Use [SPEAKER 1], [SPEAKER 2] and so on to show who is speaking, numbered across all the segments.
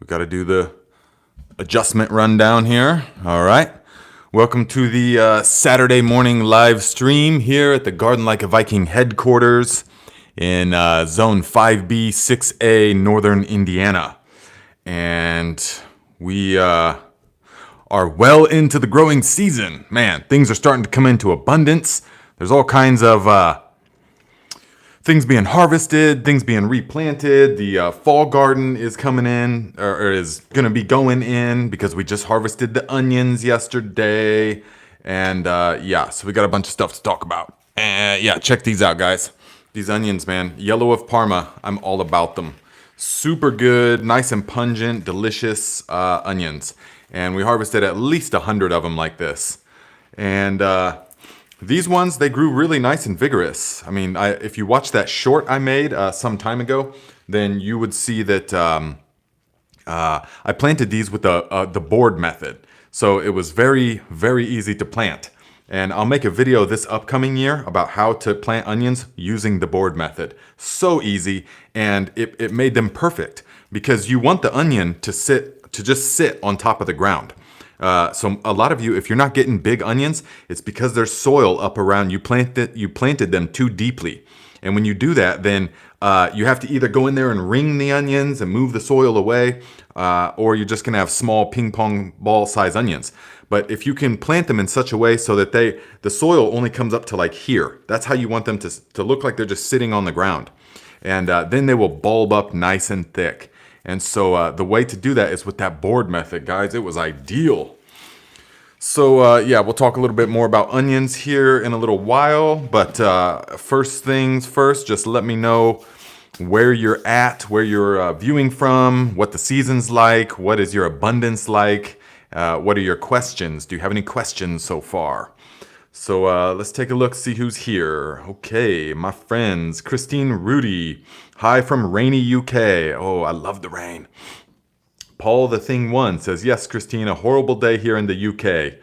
[SPEAKER 1] We got to do the adjustment rundown here. All right. Welcome to the Saturday morning live stream here at the Garden Like a Viking headquarters in Zone 5B 6A, Northern Indiana. And we are well into the growing season. Man, things are starting to come into abundance. There's all kinds of things being harvested, things being replanted. The fall garden is coming in, or is going to be going in because we just harvested the onions yesterday. And yeah, so we got a bunch of stuff to talk about. And yeah, check these out, guys. These onions, man. Yellow of Parma. I'm all about them. Super good, nice and pungent, delicious onions. And we harvested at least 100 of them like this. And these ones, they grew really nice and vigorous. I mean, if you watch that short I made some time ago, then you would see that I planted these with the board method. So it was very, very easy to plant. And I'll make a video this upcoming year about how to plant onions using the board method. So easy, and it made them perfect because you want the onion to just sit on top of the ground. So a lot of you, if you're not getting big onions, it's because there's soil up around. You planted them too deeply. And when you do that, then you have to either go in there and wring the onions and move the soil away, or you're just gonna have small ping pong ball size onions. But if you can plant them in such a way so that the soil only comes up to like here, that's how you want them to look like they're just sitting on the ground. And then they will bulb up nice and thick. And so the way to do that is with that board method, guys. It was ideal. So yeah, we'll talk a little bit more about onions here in a little while. But first things first, just let me know where you're at, where you're viewing from, what the season's like, what is your abundance like, what are your questions? Do you have any questions so far? So let's take a look, see who's here. Okay, my friends, Christine Rudy. Hi from rainy UK. Oh, I love the rain. Paul the Thing One says, yes, Christine, a horrible day here in the UK.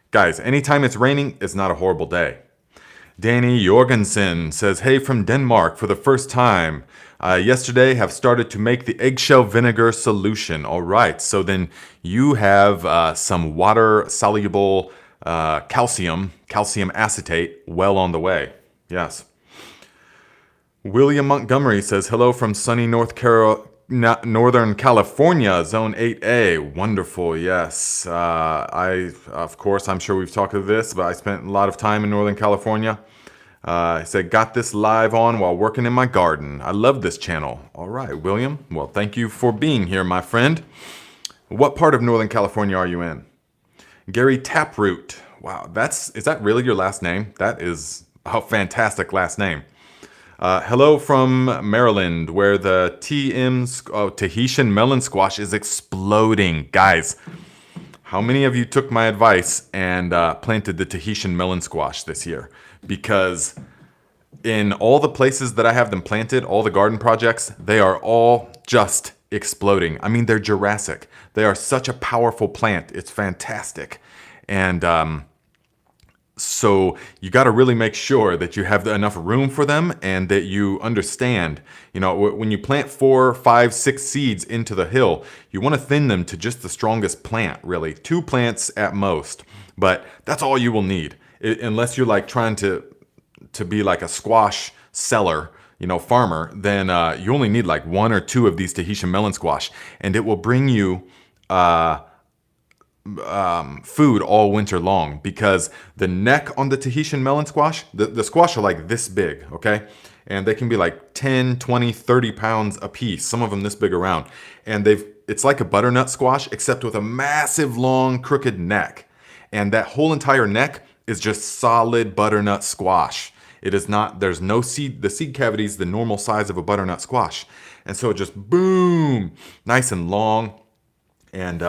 [SPEAKER 1] Guys, anytime it's raining, it's not a horrible day. Danny Jorgensen says, hey from Denmark for the first time. Yesterday have started to make the eggshell vinegar solution. All right, so then you have some water-soluble calcium acetate well on the way. Yes. William Montgomery says, hello from sunny Northern California, Zone 8A. Wonderful, yes. Of course, I'm sure we've talked about this, but I spent a lot of time in Northern California. He said, got this live on while working in my garden. I love this channel. All right, William. Well, thank you for being here, my friend. What part of Northern California are you in? Gary Taproot. Wow, is that really your last name? That is a fantastic last name. Hello from Maryland, where the Tahitian melon squash is exploding. Guys, how many of you took my advice and planted the Tahitian melon squash this year? Because in all the places that I have them planted, all the garden projects, they are all just exploding. I mean, they're Jurassic. They are such a powerful plant. It's fantastic. And so you got to really make sure that you have enough room for them and that you understand, you know, when you plant 4, 5, 6 seeds into the hill, you want to thin them to just the strongest plant, really. 2 plants at most, but that's all you will need. Unless you're like trying to be like a squash seller, you know, farmer, then you only need like 1 or 2 of these Tahitian melon squash, and it will bring you food all winter long, because the neck on the Tahitian melon squash, the squash are like this big, okay? And they can be like 10, 20, 30 pounds a piece, some of them this big around. And it's like a butternut squash, except with a massive, long, crooked neck. And that whole entire neck is just solid butternut squash. It is not, there's no seed, the seed cavity is the normal size of a butternut squash. And so it just boom, nice and long. And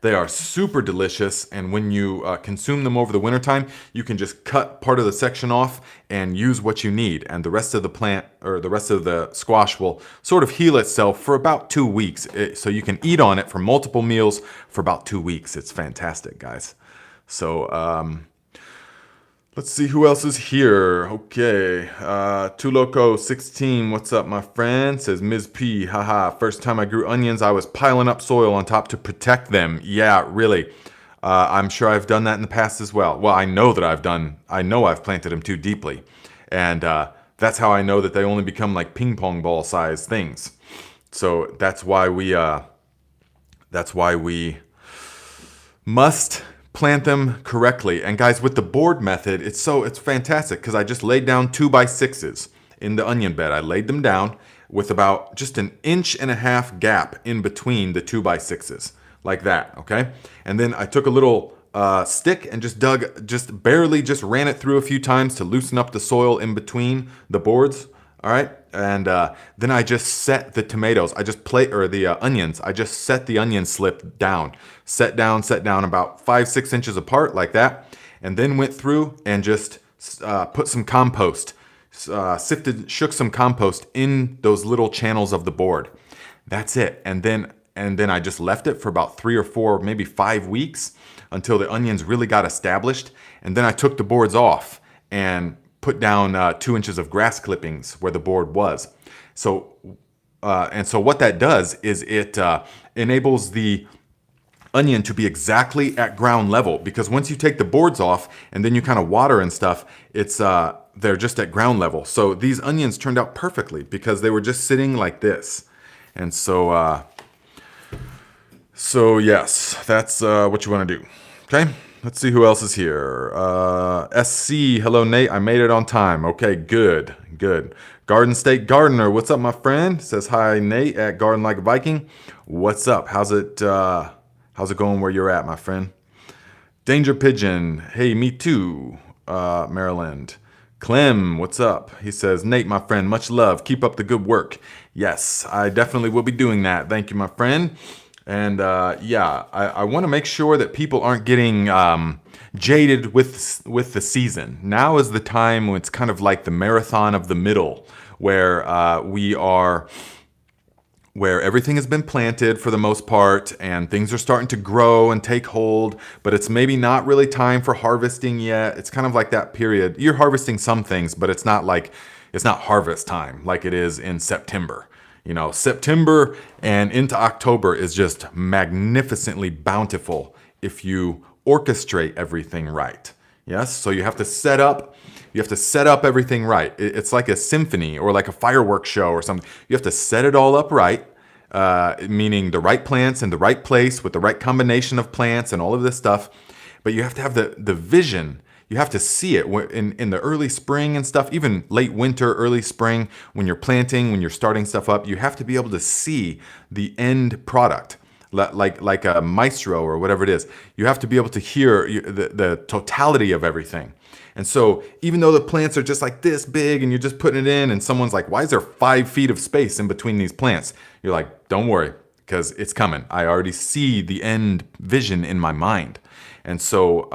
[SPEAKER 1] they are super delicious. And when you consume them over the wintertime, you can just cut part of the section off and use what you need. And the rest of the plant, or the rest of the squash, will sort of heal itself for about 2 weeks. So you can eat on it for multiple meals for about 2 weeks. It's fantastic, guys. So Let's see who else is here. Okay, Tuloco16, what's up, my friend? Says Ms. P, haha. First time I grew onions, I was piling up soil on top to protect them. Yeah, really. I'm sure I've done that in the past as well. Well, I know that I know I've planted them too deeply. And that's how I know that they only become like ping pong ball sized things. So that's why we must plant them correctly. And guys, with the board method, it's fantastic because I just laid down 2x6s in the onion bed. I laid them down with about just an 1.5 inch gap in between the 2x6s, like that, okay? And then I took a little stick and just barely ran it through a few times to loosen up the soil in between the boards, all right? And then I just set the tomatoes. The onions. I just set the onion slip down. Set down about 5-6 inches apart like that. And then went through and just put some compost. Shook some compost in those little channels of the board. That's it. And then I just left it for about 3 or 4, maybe 5 weeks until the onions really got established. And then I took the boards off and put down 2 inches of grass clippings where the board was. So what that does is it enables the onion to be exactly at ground level, because once you take the boards off and then you kind of water and stuff, they're just at ground level. So these onions turned out perfectly because they were just sitting like this. And so yes, that's what you want to do. Okay. Let's see who else is here. SC, hello Nate, I made it on time. Okay, good. Garden State Gardener, what's up, my friend? Says hi, Nate at Garden Like a Viking. What's up? How's it going where you're at, my friend? Danger Pigeon, hey, me too, Maryland. Clem, what's up? He says, Nate, my friend, much love. Keep up the good work. Yes, I definitely will be doing that. Thank you, my friend. And I want to make sure that people aren't getting jaded with the season. Now is the time when it's kind of like the marathon of the middle, where where everything has been planted for the most part, and things are starting to grow and take hold, but it's maybe not really time for harvesting yet. It's kind of like that period. You're harvesting some things, but it's not harvest time like it is in September. You know, September and into October is just magnificently bountiful if you orchestrate everything right. Yes, so you have to set up everything right. It's like a symphony or like a fireworks show or something. You have to set it all up right, meaning the right plants in the right place with the right combination of plants and all of this stuff. But you have to have the vision. You have to see it in the early spring and stuff, even late winter, early spring, when you're planting, when you're starting stuff up. You have to be able to see the end product, like a maestro or whatever it is. You have to be able to hear the totality of everything. And so even though the plants are just like this big and you're just putting it in and someone's like, why is there 5 feet of space in between these plants? You're like, don't worry, because it's coming. I already see the end vision in my mind. And so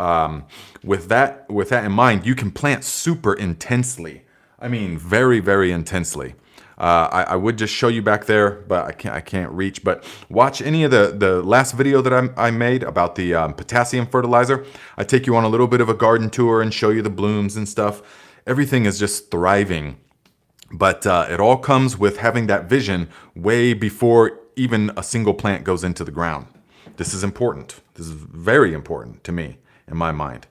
[SPEAKER 1] with that in mind, you can plant super intensely. I mean, very, very intensely. I would just show you back there, but I can't reach. But watch any of the last video that I made about the potassium fertilizer. I take you on a little bit of a garden tour and show you the blooms and stuff. Everything is just thriving. But it all comes with having that vision way before even a single plant goes into the ground. This is important. This is very important to me, in my mind.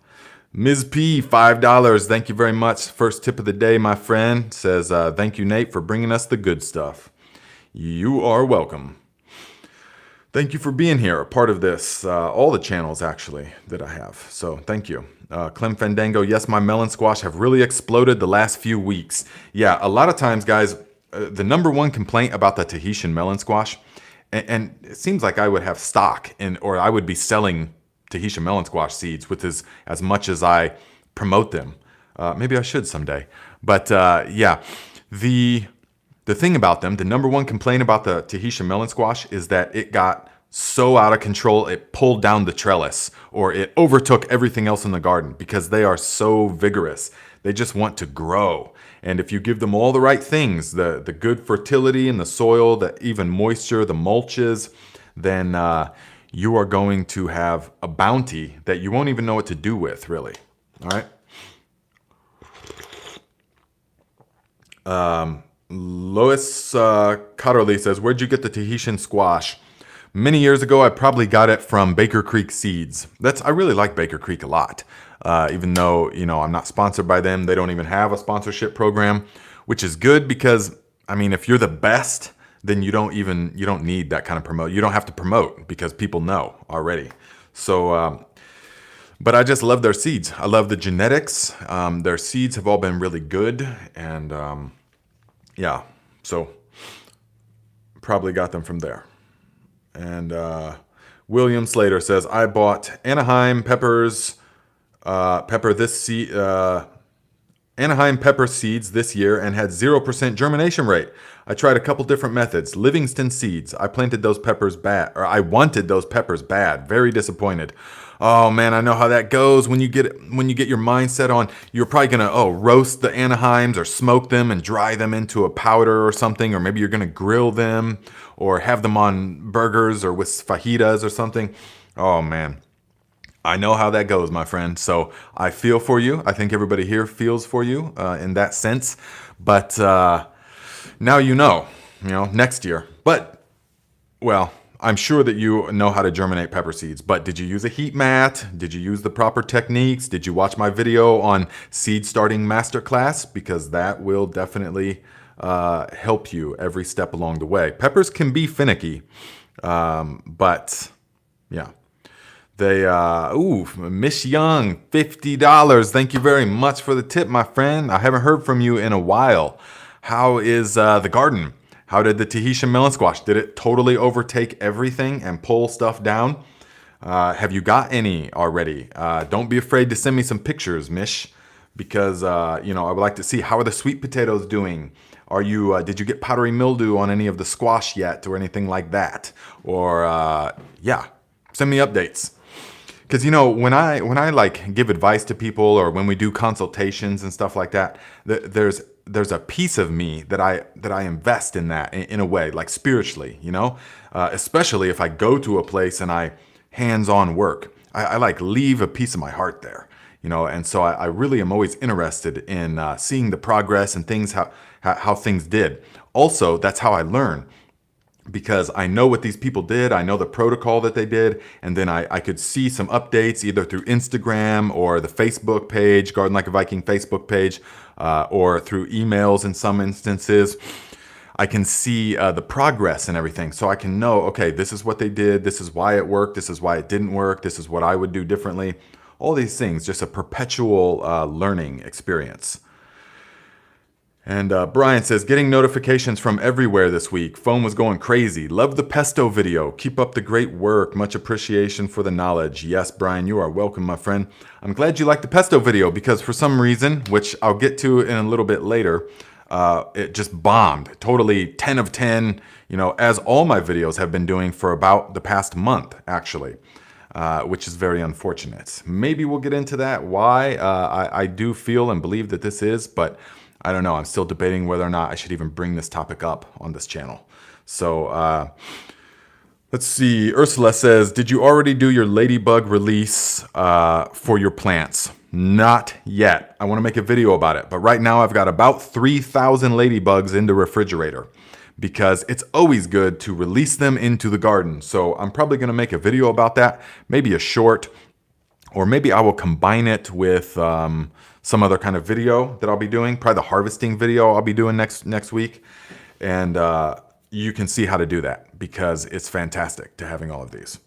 [SPEAKER 1] Ms. P, $5. Thank you very much. First tip of the day, my friend. Says, thank you, Nate, for bringing us the good stuff. You are welcome. Thank you for being here, a part of this, all the channels, actually, that I have. So thank you. Clem Fandango, yes, my melon squash have really exploded the last few weeks. Yeah, a lot of times, guys, the number one complaint about the Tahitian melon squash, and it seems like I would have stock or I would be selling Tahitian melon squash seeds with as much as I promote them. Maybe I should someday. But yeah, the thing about them, the number one complaint about the Tahitian melon squash is that it got so out of control, it pulled down the trellis or it overtook everything else in the garden because they are so vigorous. They just want to grow. And if you give them all the right things, the good fertility in the soil, the even moisture, the mulches, then you are going to have a bounty that you won't even know what to do with, really. All right? Lois Cotterly says, where'd you get the Tahitian squash? Many years ago, I probably got it from Baker Creek Seeds. I really like Baker Creek a lot. Even though, I'm not sponsored by them. They don't even have a sponsorship program, which is good because, if you're the best, then you don't need that kind of promote. You don't have to promote because people know already. So, but I just love their seeds. I love the genetics. Their seeds have all been really good. And yeah, so probably got them from there. And William Slater says, I bought Anaheim peppers, Anaheim pepper seeds this year and had 0% germination rate. I tried a couple different methods. Livingston seeds. I wanted those peppers bad. Very disappointed. Oh man, I know how that goes when you get your mindset on you're probably gonna roast the Anaheims or smoke them and dry them into a powder or something, or maybe you're gonna grill them or have them on burgers or with fajitas or something. Oh man. I know how that goes, my friend. So I feel for you. I think everybody here feels for you in that sense. But now next year. But, well, I'm sure that you know how to germinate pepper seeds. But did you use a heat mat? Did you use the proper techniques? Did you watch my video on seed starting masterclass? Because that will definitely help you every step along the way. Peppers can be finicky, but yeah. Miss Young, $50. Thank you very much for the tip, my friend. I haven't heard from you in a while. How is the garden? How did the Tahitian melon squash? Did it totally overtake everything and pull stuff down? Have you got any already? Don't be afraid to send me some pictures, Mish, because I would like to see how are the sweet potatoes doing. Did you get powdery mildew on any of the squash yet or anything like that? Or send me updates. Because when I like give advice to people or when we do consultations and stuff like that, there's a piece of me that I invest in that in a way, like spiritually, especially if I go to a place and I hands-on work, I like leave a piece of my heart there, and so I really am always interested in seeing the progress and things how things did. Also, that's how I learn. Because I know what these people did, I know the protocol that they did, and then I could see some updates either through Instagram or the Facebook page, Garden Like a Viking Facebook page, or through emails in some instances. I can see the progress and everything, so I can know, okay, this is what they did, this is why it worked, this is why it didn't work, this is what I would do differently. All these things, just a perpetual learning experience. And Brian says, getting notifications from everywhere this week. Phone was going crazy. Love the pesto video. Keep up the great work. Much appreciation for the knowledge. Yes, Brian, you are welcome, my friend. I'm glad you liked the pesto video because for some reason, which I'll get to in a little bit later, it just bombed. Totally 10 of 10, as all my videos have been doing for about the past month, actually. Which is very unfortunate. Maybe we'll get into that, why I do feel and believe that this is, but I don't know. I'm still debating whether or not I should even bring this topic up on this channel. So let's see. Ursula says, did you already do your ladybug release for your plants? Not yet. I want to make a video about it. But right now I've got about 3,000 ladybugs in the refrigerator because it's always good to release them into the garden. So I'm probably going to make a video about that, maybe a short, or maybe I will combine it with some other kind of video that I'll be doing, probably the harvesting video I'll be doing next week. And you can see how to do that because it's fantastic to having all of these.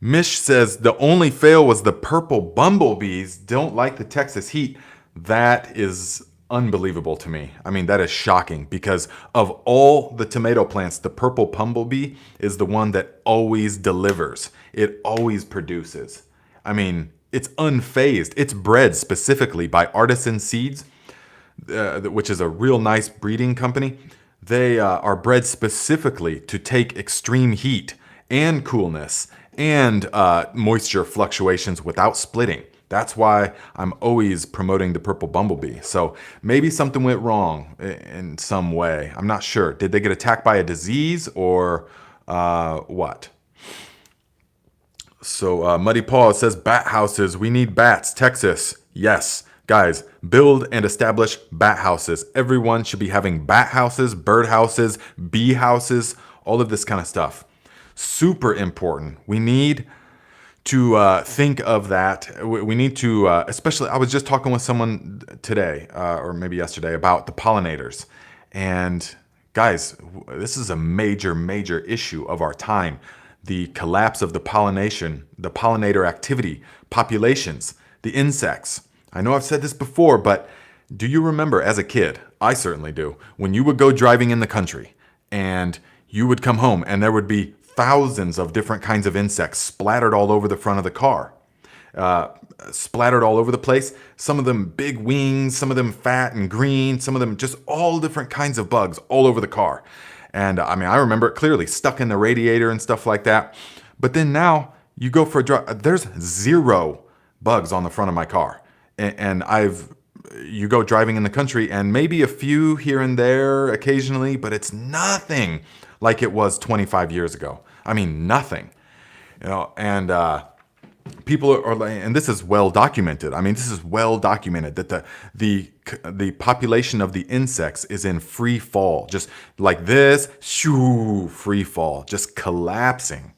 [SPEAKER 1] Mish says, the only fail was the purple bumblebees don't like the Texas heat. That is unbelievable to me. I mean, that is shocking because of all the tomato plants, the purple bumblebee is the one that always delivers. It always produces. I mean, it's unfazed. It's bred specifically by Artisan Seeds, which is a real nice breeding company. They are bred specifically to take extreme heat and coolness and moisture fluctuations without splitting. That's why I'm always promoting the purple bumblebee. So maybe something went wrong in some way. I'm not sure. Did they get attacked by a disease or what? So Muddy Paul says, bat houses. We need bats. Texas. Yes. Guys, build and establish bat houses. Everyone should be having bat houses, bird houses, bee houses, all of this kind of stuff. Super important. We need to think of that. We need to, especially, I was just talking with someone today, or maybe yesterday, about the pollinators. And guys, this is a major, major issue of our time. The collapse of the pollination, the pollinator activity, populations, the insects. I know I've said this before, but do you remember as a kid, I certainly do, when you would go driving in the country and you would come home and there would be thousands of different kinds of insects splattered all over the front of the car, splattered all over the place. Some of them big wings, some of them fat and green, some of them just all different kinds of bugs all over the car. And I mean, I remember it clearly, stuck in the radiator and stuff like that. But then now you go for a drive, there's 0 bugs on the front of my car. And you go driving in the country and maybe a few here and there occasionally, but it's nothing like it was 25 years ago. I mean, nothing, and people are, and this is well documented. I mean, this is well documented that the population of the insects is in free fall, just like this, shoo, free fall, just collapsing.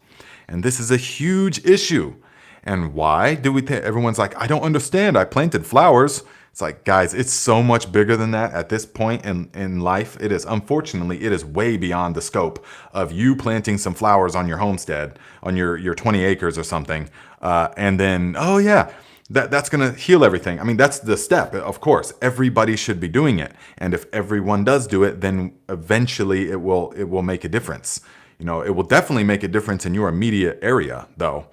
[SPEAKER 1] And this is a huge issue. And why do we think everyone's like, I don't understand. I planted flowers. It's like, guys, it's so much bigger than that at this point in life. It is, unfortunately, it is way beyond the scope of you planting some flowers on your homestead, on your 20 acres or something. And then, oh yeah, that's going to heal everything. I mean, that's the step. Of course, everybody should be doing it. And if everyone does do it, then eventually it will make a difference. It will definitely make a difference in your immediate area though.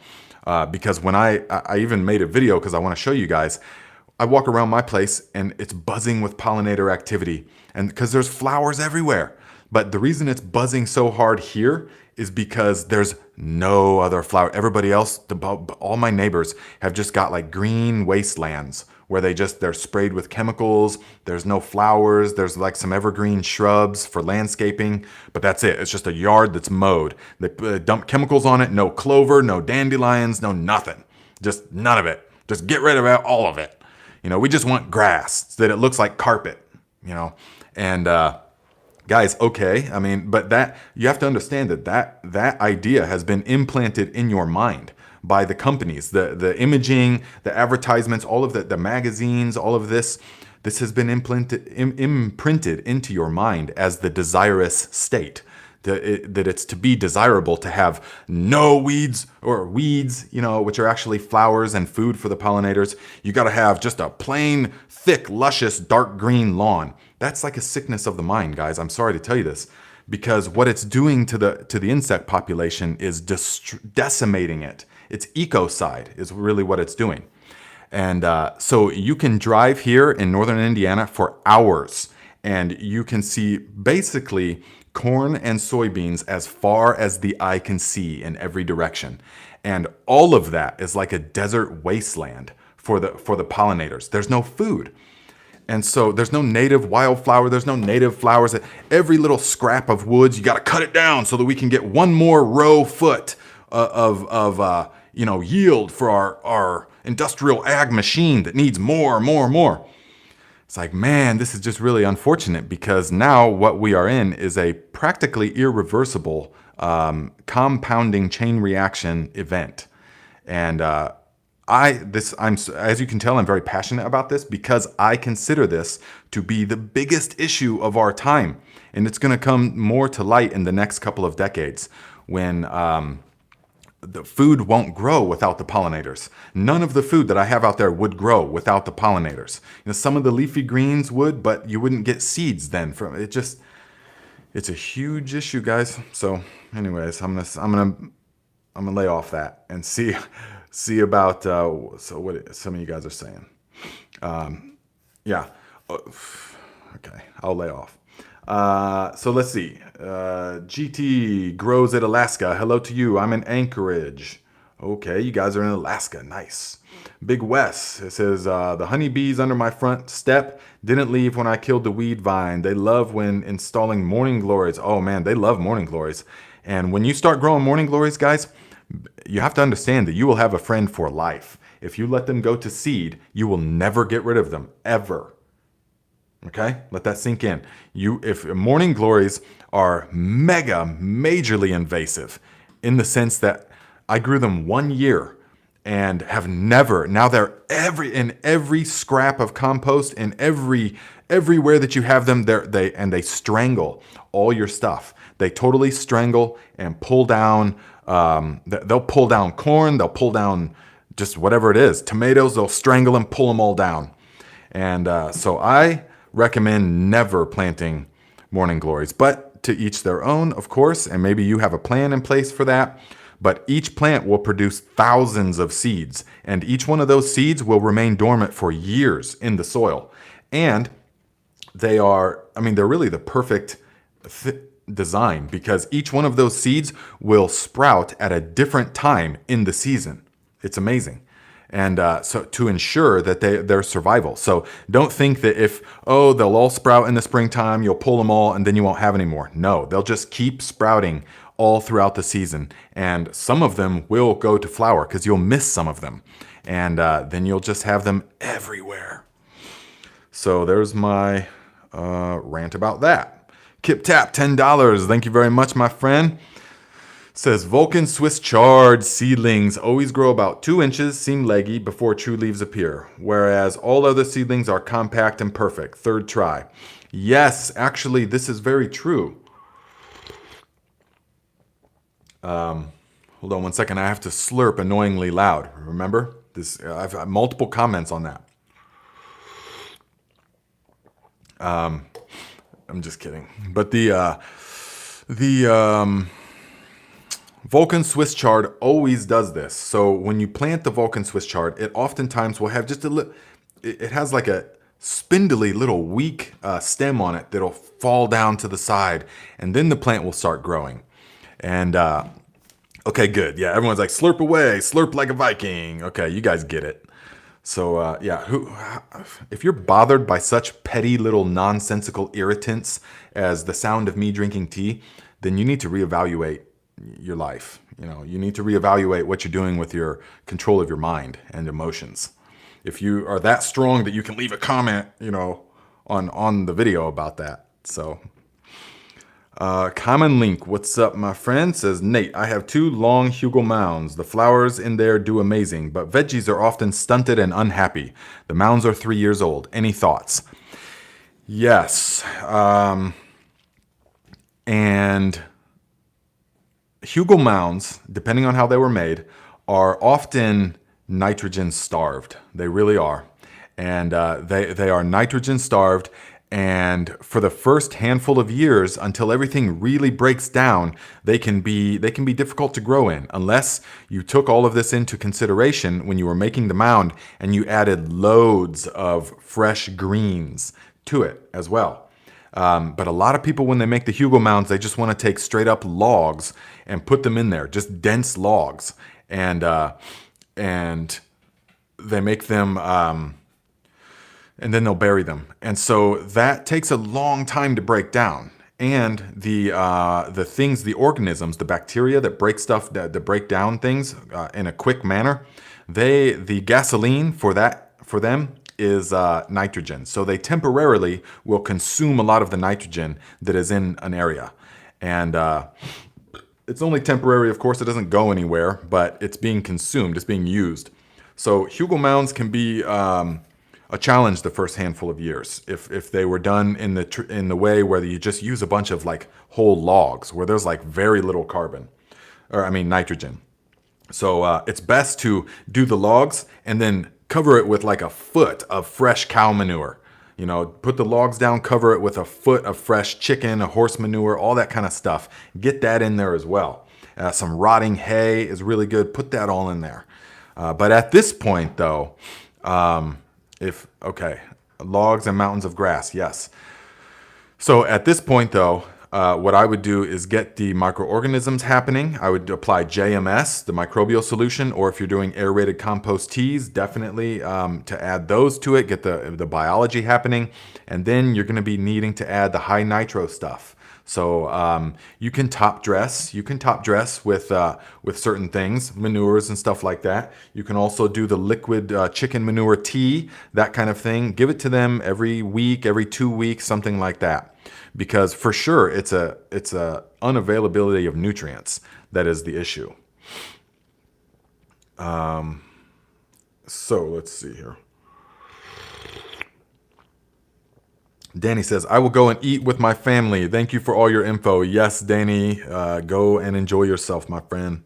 [SPEAKER 1] Because when I even made a video because I want to show you guys, I walk around my place and it's buzzing with pollinator activity, and because there's flowers everywhere. But the reason it's buzzing so hard here is because there's no other flower. Everybody else, all my neighbors have just got like green wastelands where they're sprayed with chemicals. There's no flowers. There's like some evergreen shrubs for landscaping, but that's it. It's just a yard that's mowed. They dump chemicals on it. No clover, no dandelions, no nothing. Just none of it. Just get rid of all of it. We just want grass so that it looks like carpet, and guys, okay. I mean, but that you have to understand that idea has been implanted in your mind by the companies, the imaging, the advertisements, all of the magazines, all of this. This has been imprinted into your mind as the desirous state. That it's to be desirable to have no weeds, which are actually flowers and food for the pollinators. You got to have just a plain, thick, luscious, dark green lawn. That's like a sickness of the mind, guys. I'm sorry to tell you this, because what it's doing to the insect population is decimating it. It's ecocide is really what it's doing. And so you can drive here in northern Indiana for hours, and you can see basically corn and soybeans as far as the eye can see in every direction. And all of that is like a desert wasteland for the pollinators. There's no food. And so there's no native wildflower. There's no native flowers. Every little scrap of woods, you got to cut it down so that we can get one more row foot of yield for our industrial ag machine that needs more. It's like, man, this is just really unfortunate, because now what we are in is a practically irreversible compounding chain reaction event. And as you can tell, I'm very passionate about this because I consider this to be the biggest issue of our time. And it's going to come more to light in the next couple of decades when the food won't grow without the pollinators. None of the food that I have out there would grow without the pollinators. Some of the leafy greens would, but you wouldn't get seeds then from it. It's a huge issue, guys. So anyways, I'm gonna lay off that and see about what some of you guys are saying. Okay, I'll lay off. So let's see. GT grows at Alaska. Hello to you. I'm in Anchorage. Okay, you guys are in Alaska. Nice. Big Wes. It says, the honeybees under my front step didn't leave when I killed the weed vine. They love when installing morning glories. Oh man, they love morning glories. And when you start growing morning glories, guys, you have to understand that you will have a friend for life. If you let them go to seed, you will never get rid of them, ever. Okay, let that sink in. If morning glories are majorly invasive, in the sense that I grew them 1 year and have never. Now they're in every scrap of compost, and everywhere that you have them, they strangle all your stuff. They totally strangle and pull down. They'll pull down corn. They'll pull down just whatever it is. Tomatoes. They'll strangle and pull them all down. And so I recommend never planting morning glories, but to each their own, of course, and maybe you have a plan in place for that. But each plant will produce thousands of seeds, and each one of those seeds will remain dormant for years in the soil. And they're really the perfect design, because each one of those seeds will sprout at a different time in the season. It's amazing. And so to ensure that their survival. So don't think that they'll all sprout in the springtime, you'll pull them all, and then you won't have any more. No, they'll just keep sprouting all throughout the season. And some of them will go to flower because you'll miss some of them. And then you'll just have them everywhere. So there's my rant about that. Kip Tap, $10. Thank you very much, my friend. Says Vulcan Swiss chard seedlings always grow about 2 inches, seem leggy before true leaves appear, whereas all other seedlings are compact and perfect. Third try. Yes, actually, this is very true. Hold on 1 second. I have to slurp annoyingly loud. Remember this? I've had multiple comments on that. I'm just kidding. But the Vulcan Swiss chard always does this. So when you plant the Vulcan Swiss chard, it oftentimes will have just it has like a spindly little weak stem on it that'll fall down to the side, and then the plant will start growing. And okay, good. Yeah, everyone's like, slurp away, slurp like a Viking. Okay, you guys get it. So if you're bothered by such petty little nonsensical irritants as the sound of me drinking tea, then you need to reevaluate your life. You need to reevaluate what you're doing with your control of your mind and emotions. If you are that strong that you can leave a comment, on the video about that. So, Common Link, what's up, my friend? Says Nate, I have 2 long Hugo mounds. The flowers in there do amazing, but veggies are often stunted and unhappy. The mounds are 3 years old. Any thoughts? Yes. And Hugo mounds, depending on how they were made, are often nitrogen starved. They really are. And they are nitrogen starved. And for the first handful of years, until everything really breaks down, they can be difficult to grow in, unless you took all of this into consideration when you were making the mound and you added loads of fresh greens to it as well. But a lot of people, when they make the Hugo mounds, they just want to take straight up logs and put them in there, just dense logs, and they make them, and then they'll bury them, and so that takes a long time to break down. And the organisms, the bacteria that break stuff, that break down things in a quick manner, the gasoline for them is nitrogen. So they temporarily will consume a lot of the nitrogen that is in an area. And it's only temporary, of course. It doesn't go anywhere, but it's being consumed. It's being used. So Hugo mounds can be a challenge the first handful of years if they were done in the way where you just use a bunch of like whole logs where there's like very little nitrogen. So it's best to do the logs and then cover it with like a foot of fresh cow manure. Put the logs down, cover it with a foot of fresh chicken, horse manure, all that kind of stuff. Get that in there as well. Some rotting hay is really good. Put that all in there. But at this point, though, logs and mountains of grass, yes. So at this point, though, what I would do is get the microorganisms happening. I would apply JMS, the microbial solution, or if you're doing aerated compost teas, definitely to add those to it, get the biology happening. And then you're going to be needing to add the high nitro stuff. So you can top dress. You can top dress with certain things, manures and stuff like that. You can also do the liquid chicken manure tea, that kind of thing. Give it to them every week, every 2 weeks, something like that. Because for sure, it's a unavailability of nutrients that is the issue. So let's see here. Danny says, I will go and eat with my family. Thank you for all your info. Yes, Danny, go and enjoy yourself, my friend.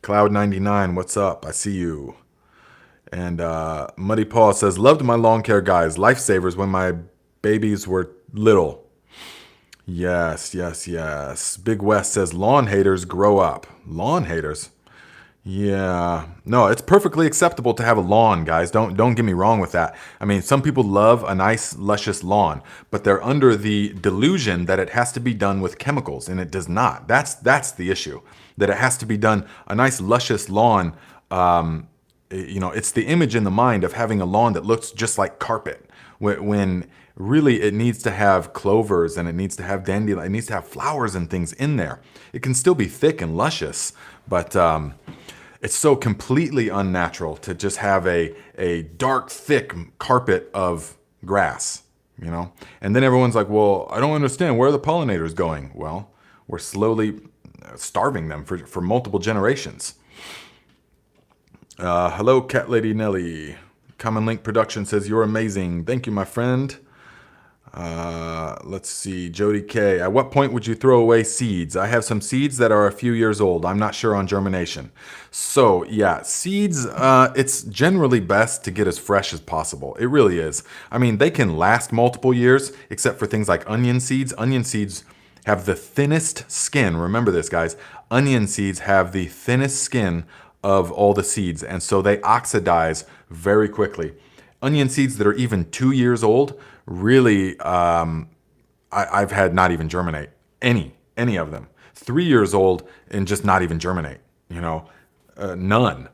[SPEAKER 1] Cloud99, what's up? I see you. And Muddy Paw says, loved my lawn care guys. Lifesavers when my babies were little. Yes, yes, yes. Big West says, lawn haters grow up. Lawn haters? Yeah, no, it's perfectly acceptable to have a lawn, guys. Don't get me wrong with that. I mean, some people love a nice, luscious lawn, but they're under the delusion that it has to be done with chemicals, and it does not. That's the issue. That it has to be done a nice, luscious lawn. It's the image in the mind of having a lawn that looks just like carpet, when really it needs to have clovers and it needs to have dandelion, it needs to have flowers and things in there. It can still be thick and luscious, but it's so completely unnatural to just have a dark, thick carpet of grass, And then everyone's like, well, I don't understand. Where are the pollinators going? Well, we're slowly starving them for multiple generations. Hello, Cat Lady Nelly. Common Link Production says, you're amazing. Thank you, my friend. Let's see, Jody K. At what point would you throw away seeds? I have some seeds that are a few years old. I'm not sure on germination. So yeah, seeds, it's generally best to get as fresh as possible. It really is. I mean, they can last multiple years, except for things like onion seeds. Onion seeds have the thinnest skin. Remember this, guys. Onion seeds have the thinnest skin of all the seeds, and so they oxidize very quickly. Onion seeds that are even 2 years old, really, I've had not even germinate any of them. 3 years old and just not even germinate, none.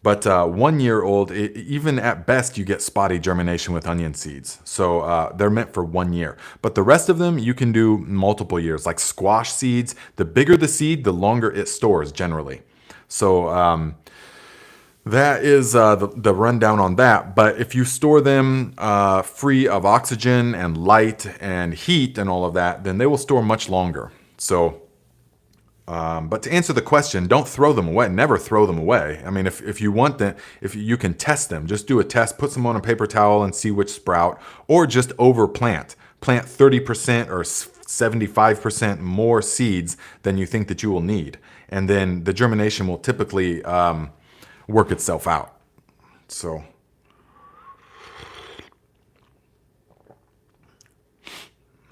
[SPEAKER 1] But 1 year old, even at best, you get spotty germination with onion seeds. So they're meant for 1 year. But the rest of them, you can do multiple years, like squash seeds. The bigger the seed, the longer it stores generally. So that is the rundown on that. But if you store them free of oxygen and light and heat and all of that, then they will store much longer. So, but to answer the question, don't throw them away. Never throw them away. I mean, if you want them, if you can test them, just do a test, put some on a paper towel and see which sprout, or just overplant. Plant 30% or 75% more seeds than you think that you will need. And then the germination will typically work itself out. So,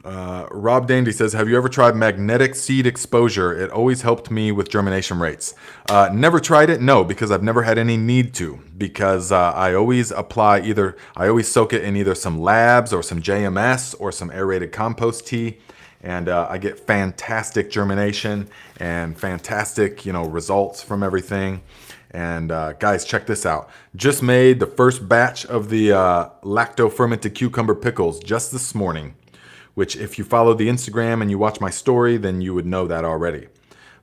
[SPEAKER 1] Rob Dandy says, have you ever tried magnetic seed exposure? It always helped me with germination rates. Never tried it? No, because I've never had any need to. Because I always I always soak it in either some labs or some JMS or some aerated compost tea. And I get fantastic germination and fantastic, results from everything. And guys, check this out. Just made the first batch of the Lacto fermented cucumber pickles just this morning, which if you follow the Instagram and you watch my story, then you would know that already.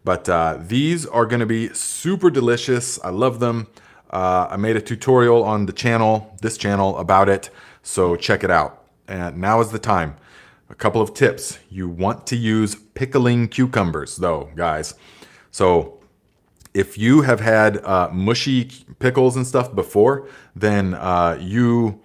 [SPEAKER 1] But these are going to be super delicious. I love them. I made a tutorial on this channel about it. So check it out. And now is the time. A couple of tips. You want to use pickling cucumbers though, guys. So if you have had mushy pickles and stuff before, then you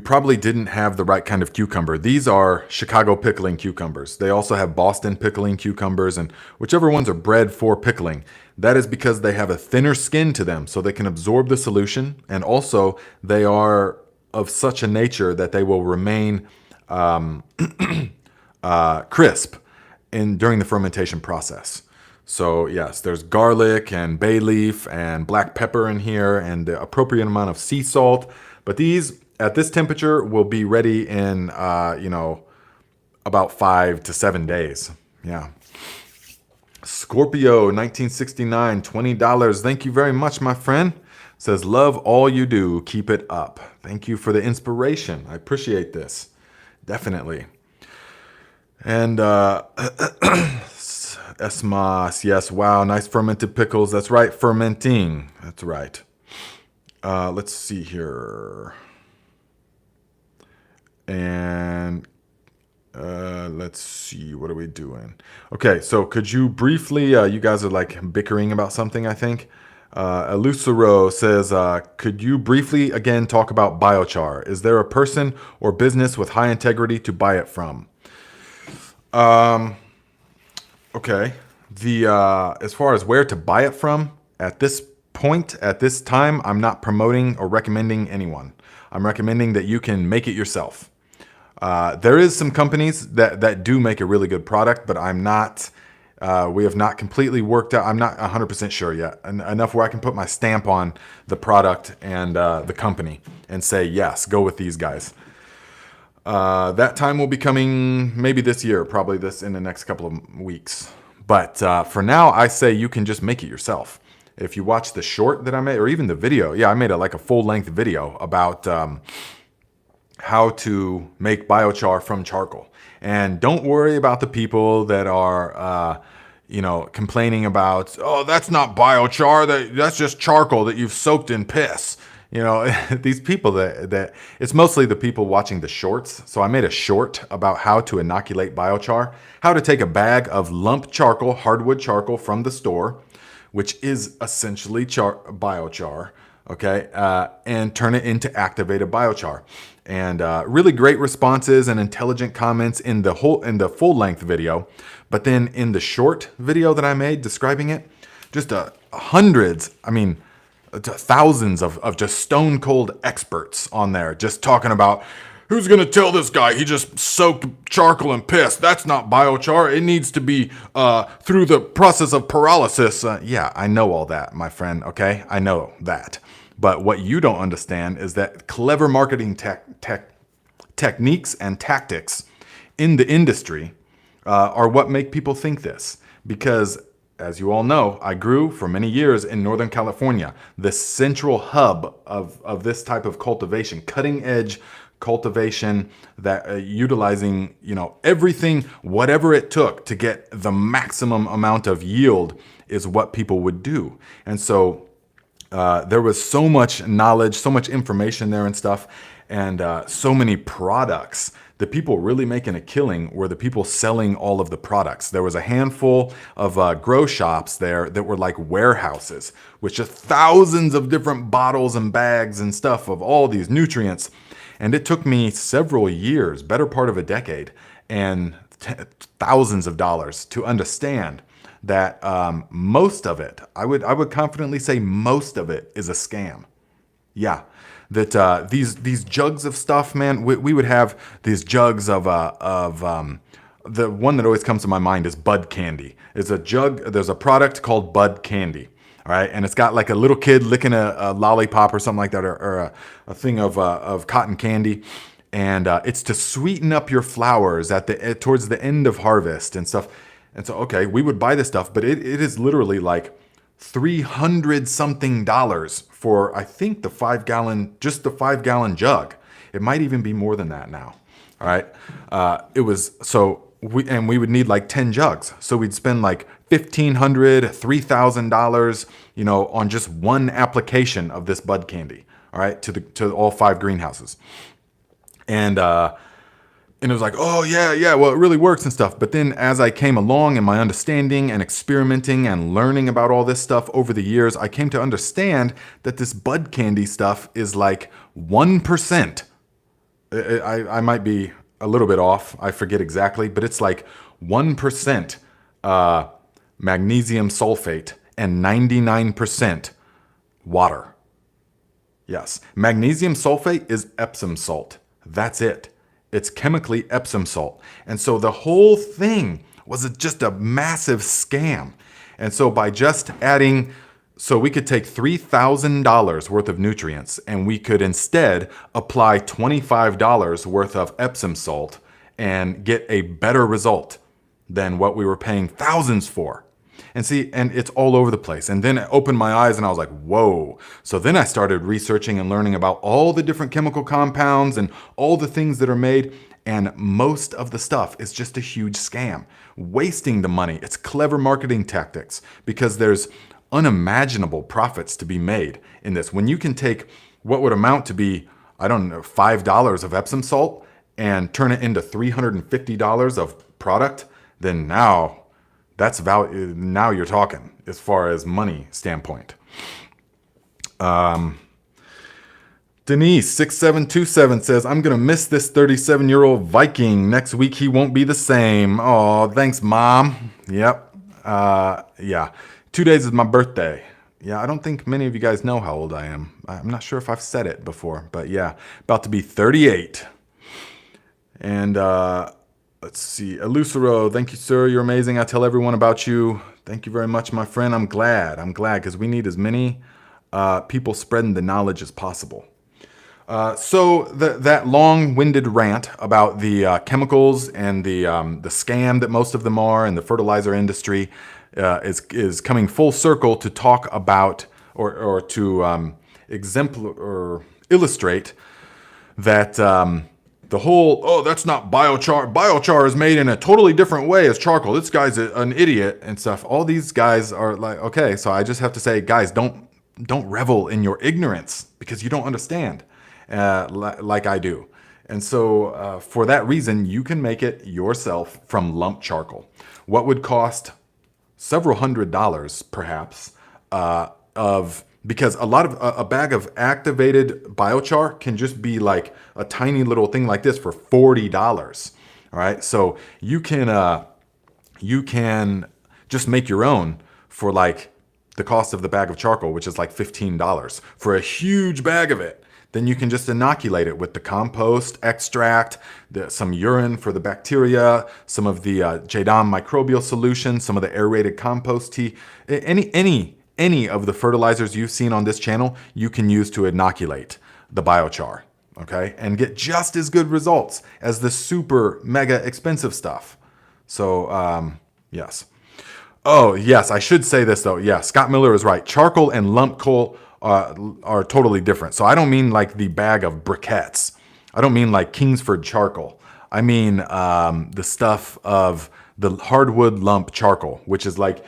[SPEAKER 1] probably didn't have the right kind of cucumber. These are Chicago pickling cucumbers. They also have Boston pickling cucumbers, and whichever ones are bred for pickling. That is because they have a thinner skin to them, so they can absorb the solution, and also they are of such a nature that they will remain crisp during the fermentation process. So yes, there's garlic and bay leaf and black pepper in here and the appropriate amount of sea salt. But these, at this temperature, will be ready in, about 5 to 7 days. Yeah. Scorpio, 1969, $20. Thank you very much, my friend. Says, love all you do. Keep it up. Thank you for the inspiration. I appreciate this. Definitely. And Esmas, yes, wow, nice fermented pickles. That's right, fermenting. That's right. Let's see here. And let's see, what are we doing? Okay, so could you briefly, you guys are like bickering about something, I think. Elusero says, could you briefly again talk about biochar? Is there a person or business with high integrity to buy it from? Okay. As far as where to buy it from, at this point, at this time, I'm not promoting or recommending anyone. I'm recommending that you can make it yourself. There is some companies that do make a really good product, but I'm not. We have not completely worked out. I'm not 100% sure yet. Enough where I can put my stamp on the product and the company and say yes, go with these guys. That time will be coming maybe this year, probably this in the next couple of weeks. But for now, I say you can just make it yourself. If you watch the short that I made, or even the video, I made like a full-length video about how to make biochar from charcoal. And don't worry about the people that are, complaining about, oh, that's not biochar, that's just charcoal that you've soaked in piss. These people that it's mostly the people watching the shorts. So I made a short about how to inoculate biochar, how to take a bag of lump charcoal, hardwood charcoal from the store, which is essentially biochar, okay, and turn it into activated biochar. And really great responses and intelligent comments in the full length video, but then in the short video that I made describing it, just hundreds, thousands of just stone cold experts on there, just talking about who's gonna tell this guy he just soaked charcoal and piss. That's not biochar. It needs to be through the process of pyrolysis. Yeah, I know all that, my friend. Okay, I know that. But what you don't understand is that clever marketing techniques and tactics in the industry are what make people think this. Because, as you all know, I grew for many years in Northern California, the central hub of this type of cultivation, cutting edge cultivation that utilizing, everything, whatever it took to get the maximum amount of yield is what people would do. And so there was so much knowledge, so much information there and stuff, and so many products. The people really making a killing were the people selling all of the products. There was a handful of grow shops there that were like warehouses with just thousands of different bottles and bags and stuff of all these nutrients. And it took me several years, better part of a decade, and thousands of dollars to understand that most of it, I would confidently say most of it is a scam. Yeah, that these jugs of stuff, man, we would have these jugs of the one that always comes to my mind is Bud Candy. It's a jug. There's a product called Bud Candy. All right, and it's got like a little kid licking a lollipop or something like that, or a thing of cotton candy. And it's to sweeten up your flowers towards the end of harvest and stuff. And so, okay, we would buy this stuff, but it is literally like $300 something for, I think, the 5-gallon jug. It might even be more than that now. All right. It was, so we would need like 10 jugs. So we'd spend like $1,500, $3,000, on just one application of this Bud Candy. All right. To all 5 greenhouses. And it was like, oh, yeah, well, it really works and stuff. But then as I came along in my understanding and experimenting and learning about all this stuff over the years, I came to understand that this Bud Candy stuff is like 1%. I might be a little bit off. I forget exactly, but it's like 1% magnesium sulfate and 99% water. Yes, magnesium sulfate is Epsom salt. That's it. It's chemically Epsom salt. And so the whole thing was just a massive scam. And so by just adding, so we could take $3,000 worth of nutrients and we could instead apply $25 worth of Epsom salt and get a better result than what we were paying thousands for. And see, and it's all over the place. And then it opened my eyes and I was like, whoa. So then I started researching and learning about all the different chemical compounds and all the things that are made. And most of the stuff is just a huge scam, wasting the money. It's clever marketing tactics because there's unimaginable profits to be made in this. When you can take what would amount to be, I don't know, $5 of Epsom salt and turn it into $350 of product, then now that's value. Now you're talking as far as money standpoint. Denise 6727 says, I'm going to miss this 37-year-old Viking. Next week, he won't be the same. Oh, thanks, Mom. Yep. Yeah. 2 days is my birthday. Yeah, I don't think many of you guys know how old I am. I'm not sure if I've said it before, but yeah, about to be 38. And let's see. Elusero, thank you, sir. You're amazing. I tell everyone about you. Thank you very much, my friend. I'm glad because we need as many people spreading the knowledge as possible. So that long-winded rant about the chemicals and the scam that most of them are in the fertilizer industry is coming full circle to talk about or to illustrate that the whole, that's not biochar. Biochar is made in a totally different way as charcoal. This guy's an idiot and stuff. All these guys are like, okay, so I just have to say, guys, don't revel in your ignorance because you don't understand. Like I do. And so for that reason, you can make it yourself from lump charcoal. What would cost several $100s perhaps because a lot of a bag of activated biochar can just be like a tiny little thing like this for $40. All right. So you can just make your own for like the cost of the bag of charcoal, which is like $15 for a huge bag of it. Then you can just inoculate it with the compost extract, some urine for the bacteria, some of the Jadam microbial solution, some of the aerated compost tea. Any of the fertilizers you've seen on this channel, you can use to inoculate the biochar, okay? And get just as good results as the super mega expensive stuff. So, yes. Oh, yes, I should say this though. Yeah, Scott Miller is right. Charcoal and lump coal are totally different. So I don't mean like the bag of briquettes. I don't mean like Kingsford charcoal. I mean the stuff of the hardwood lump charcoal, which is like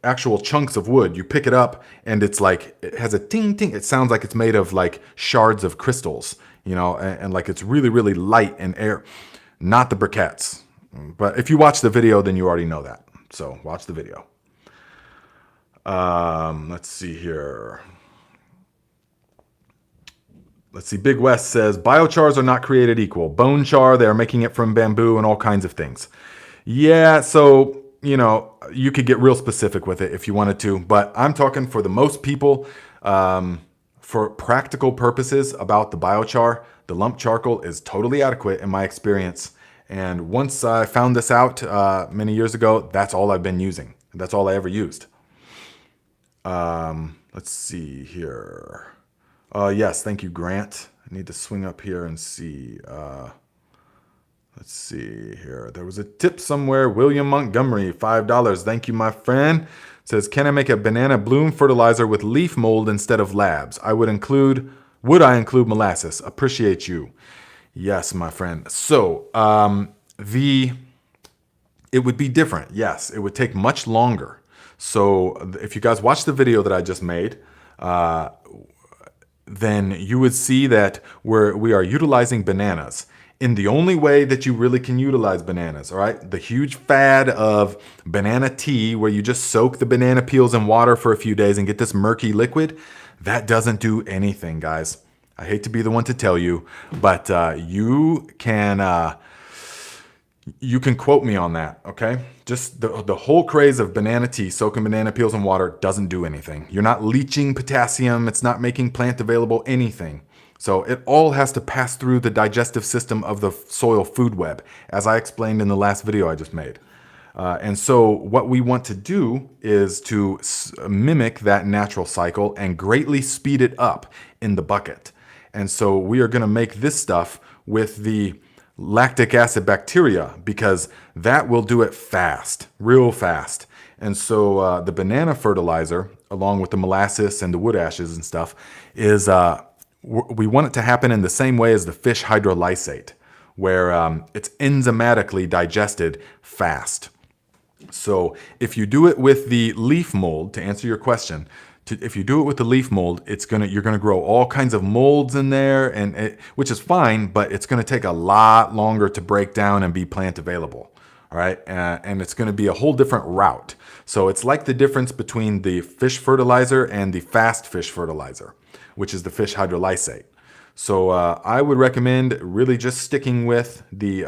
[SPEAKER 1] actual chunks of wood. You pick it up and it's like, it has a ting ting. It sounds like it's made of like shards of crystals, you know, and like it's really, really light and air, not the briquettes. But if you watch the video, then you already know that. So watch the video. Let's see here. Let's see. Big West says, biochars are not created equal. Bone char, they're making it from bamboo and all kinds of things. Yeah, so, you know, you could get real specific with it if you wanted to. But I'm talking for the most people, for practical purposes about the biochar, the lump charcoal is totally adequate in my experience. And once I found this out many years ago, that's all I've been using. That's all I ever used. Let's see here. Yes, thank you, Grant. I need to swing up here and see. Let's see here. There was a tip somewhere. William Montgomery, $5. Thank you, my friend. It says, can I make a banana bloom fertilizer with leaf mold instead of labs? Would I include molasses? Appreciate you. Yes, my friend. So it would be different. Yes, it would take much longer. So if you guys watch the video that I just made, then you would see that we are utilizing bananas in the only way that you really can utilize bananas, all right? The huge fad of banana tea where you just soak the banana peels in water for a few days and get this murky liquid, that doesn't do anything, guys. I hate to be the one to tell you, but you can quote me on that, okay? Just the whole craze of banana tea, soaking banana peels in water doesn't do anything. You're not leaching potassium. It's not making plant available anything. So it all has to pass through the digestive system of the soil food web, as I explained in the last video I just made. And so what we want to do is to mimic that natural cycle and greatly speed it up in the bucket. And so we are going to make this stuff with the lactic acid bacteria because that will do it fast, real fast. And so the banana fertilizer, along with the molasses and the wood ashes and stuff, is we want it to happen in the same way as the fish hydrolysate, where it's enzymatically digested fast. So if you do it with the leaf mold, to answer your question, if you do it with the leaf mold, you're gonna grow all kinds of molds in there, which is fine, but it's gonna take a lot longer to break down and be plant available. All right, and it's gonna be a whole different route. So it's like the difference between the fish fertilizer and the fast fish fertilizer, which is the fish hydrolysate. So I would recommend really just sticking with the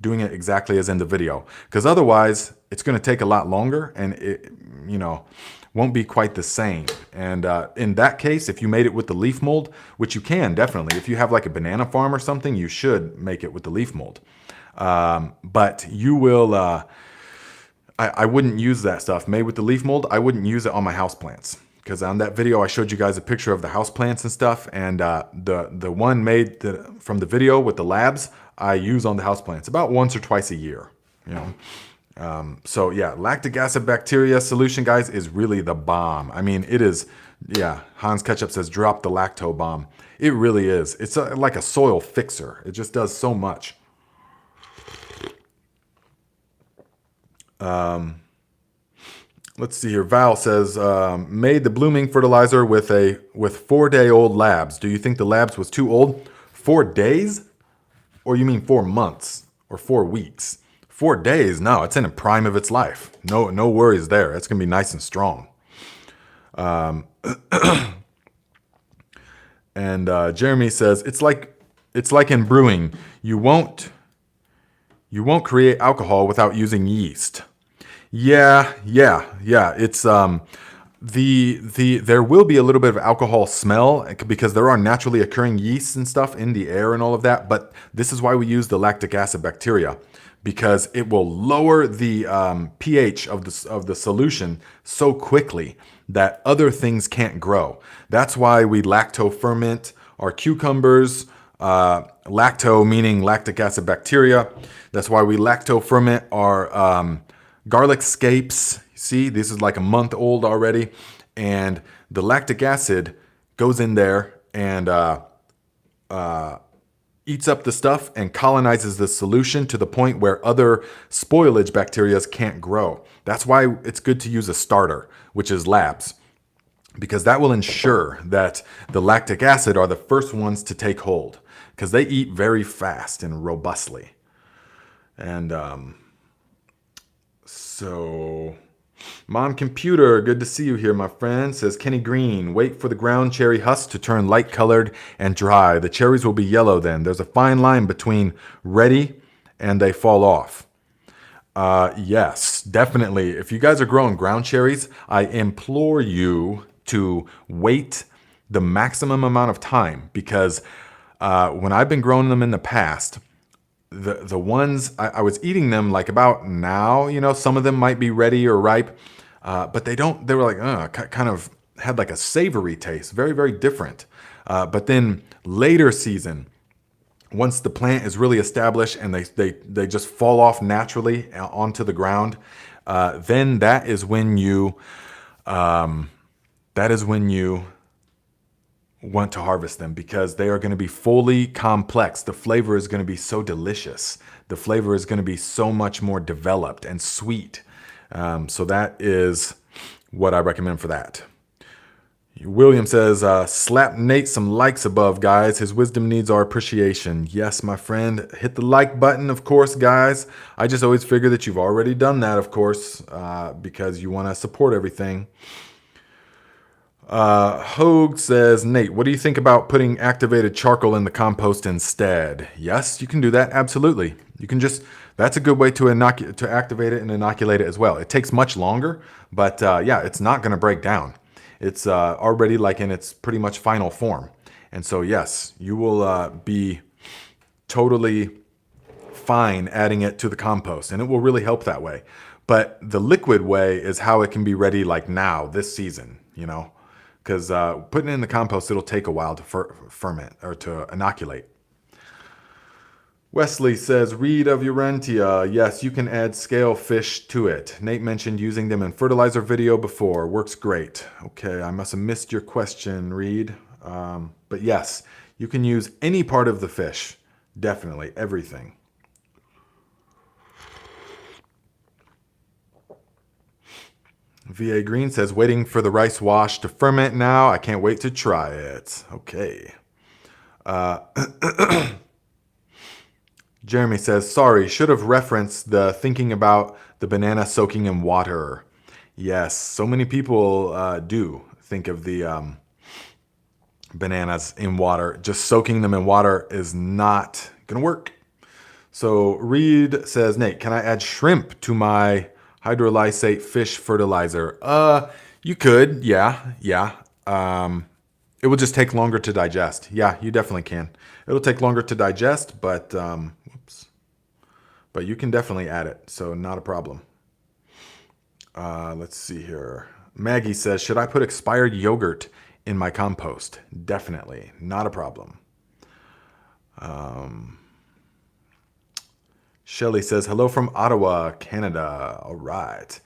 [SPEAKER 1] doing it exactly as in the video, because otherwise it's going to take a lot longer and it won't be quite the same. And in that case, if you made it with the leaf mold, which you can definitely, if you have like a banana farm or something, you should make it with the leaf mold. But you will. I wouldn't use that stuff made with the leaf mold. I wouldn't use it on my houseplants, because on that video I showed you guys a picture of the houseplants and stuff, and the one made from the video with the labs I use on the houseplants about once or twice a year. So yeah, lactic acid bacteria solution, guys, is really the bomb. I mean, it is. Yeah, Hans Ketchup says drop the lacto bomb. It really is. It's like a soil fixer. It just does so much. Let's see here. Val says, made the blooming fertilizer with 4-day-old labs. Do you think the labs was too old? 4 days? Or you mean 4 months or 4 weeks? 4 days? No, it's in the prime of its life. No worries there. It's gonna be nice and strong. And Jeremy says, it's like in brewing. You won't create alcohol without using yeast. Yeah. It's there will be a little bit of alcohol smell because there are naturally occurring yeasts and stuff in the air and all of that. But this is why we use the lactic acid bacteria, because it will lower the pH of the solution so quickly that other things can't grow. That's why we lacto ferment our cucumbers. Lacto meaning lactic acid bacteria. That's why we lacto ferment our garlic scapes. See, this is like a month old already, and the lactic acid goes in there and eats up the stuff and colonizes the solution to the point where other spoilage bacteria can't grow. That's why it's good to use a starter, which is labs, because that will ensure that the lactic acid are the first ones to take hold, because they eat very fast and robustly. And so Mom Computer, good to see you here, my friend, says Kenny Green, wait for the ground cherry husk to turn light colored and dry. The cherries will be yellow then. There's a fine line between ready and they fall off. Yes, definitely. If you guys are growing ground cherries, I implore you to wait the maximum amount of time, because when I've been growing them in the past, the ones I was eating them like about now, some of them might be ready or ripe, but they were like, kind of had like a savory taste, very, very different. But then later season, once the plant is really established and they just fall off naturally onto the ground, then that is when you want to harvest them, because they are going to be fully complex. The flavor is going to be so delicious. The flavor is going to be so much more developed and sweet. So that is what I recommend for that. William says, slap Nate some likes above, guys. His wisdom needs our appreciation. Yes, my friend. Hit the like button, of course, guys. I just always figure that you've already done that, of course, because you want to support everything. Hogue says, Nate, what do you think about putting activated charcoal in the compost instead? Yes, you can do that. Absolutely. You can that's a good way to activate it and inoculate it as well. It takes much longer, but yeah, it's not going to break down. It's already like in its pretty much final form. And so, yes, you will be totally fine adding it to the compost, and it will really help that way. But the liquid way is how it can be ready like now, this season, because putting it in the compost, it'll take a while to ferment or to inoculate. Wesley says, read of Urantia. Yes, you can add scale fish to it. Nate mentioned using them in fertilizer video before. Works great. Okay, I must have missed your question, Reed. But yes, you can use any part of the fish. Definitely, everything. VA Green says, waiting for the rice wash to ferment now. I can't wait to try it. Okay. Jeremy says, sorry, should have referenced the thinking about the banana soaking in water. Yes, so many people do think of the bananas in water. Just soaking them in water is not going to work. So Reed says, Nate, can I add shrimp to my hydrolysate fish fertilizer? You could, yeah. It will just take longer to digest. Yeah, you definitely can. It'll take longer to digest, but but you can definitely add it, so not a problem. Let's see here. Maggie says, should I put expired yogurt in my compost? Definitely, not a problem. Shelly says, hello from Ottawa, Canada. All right.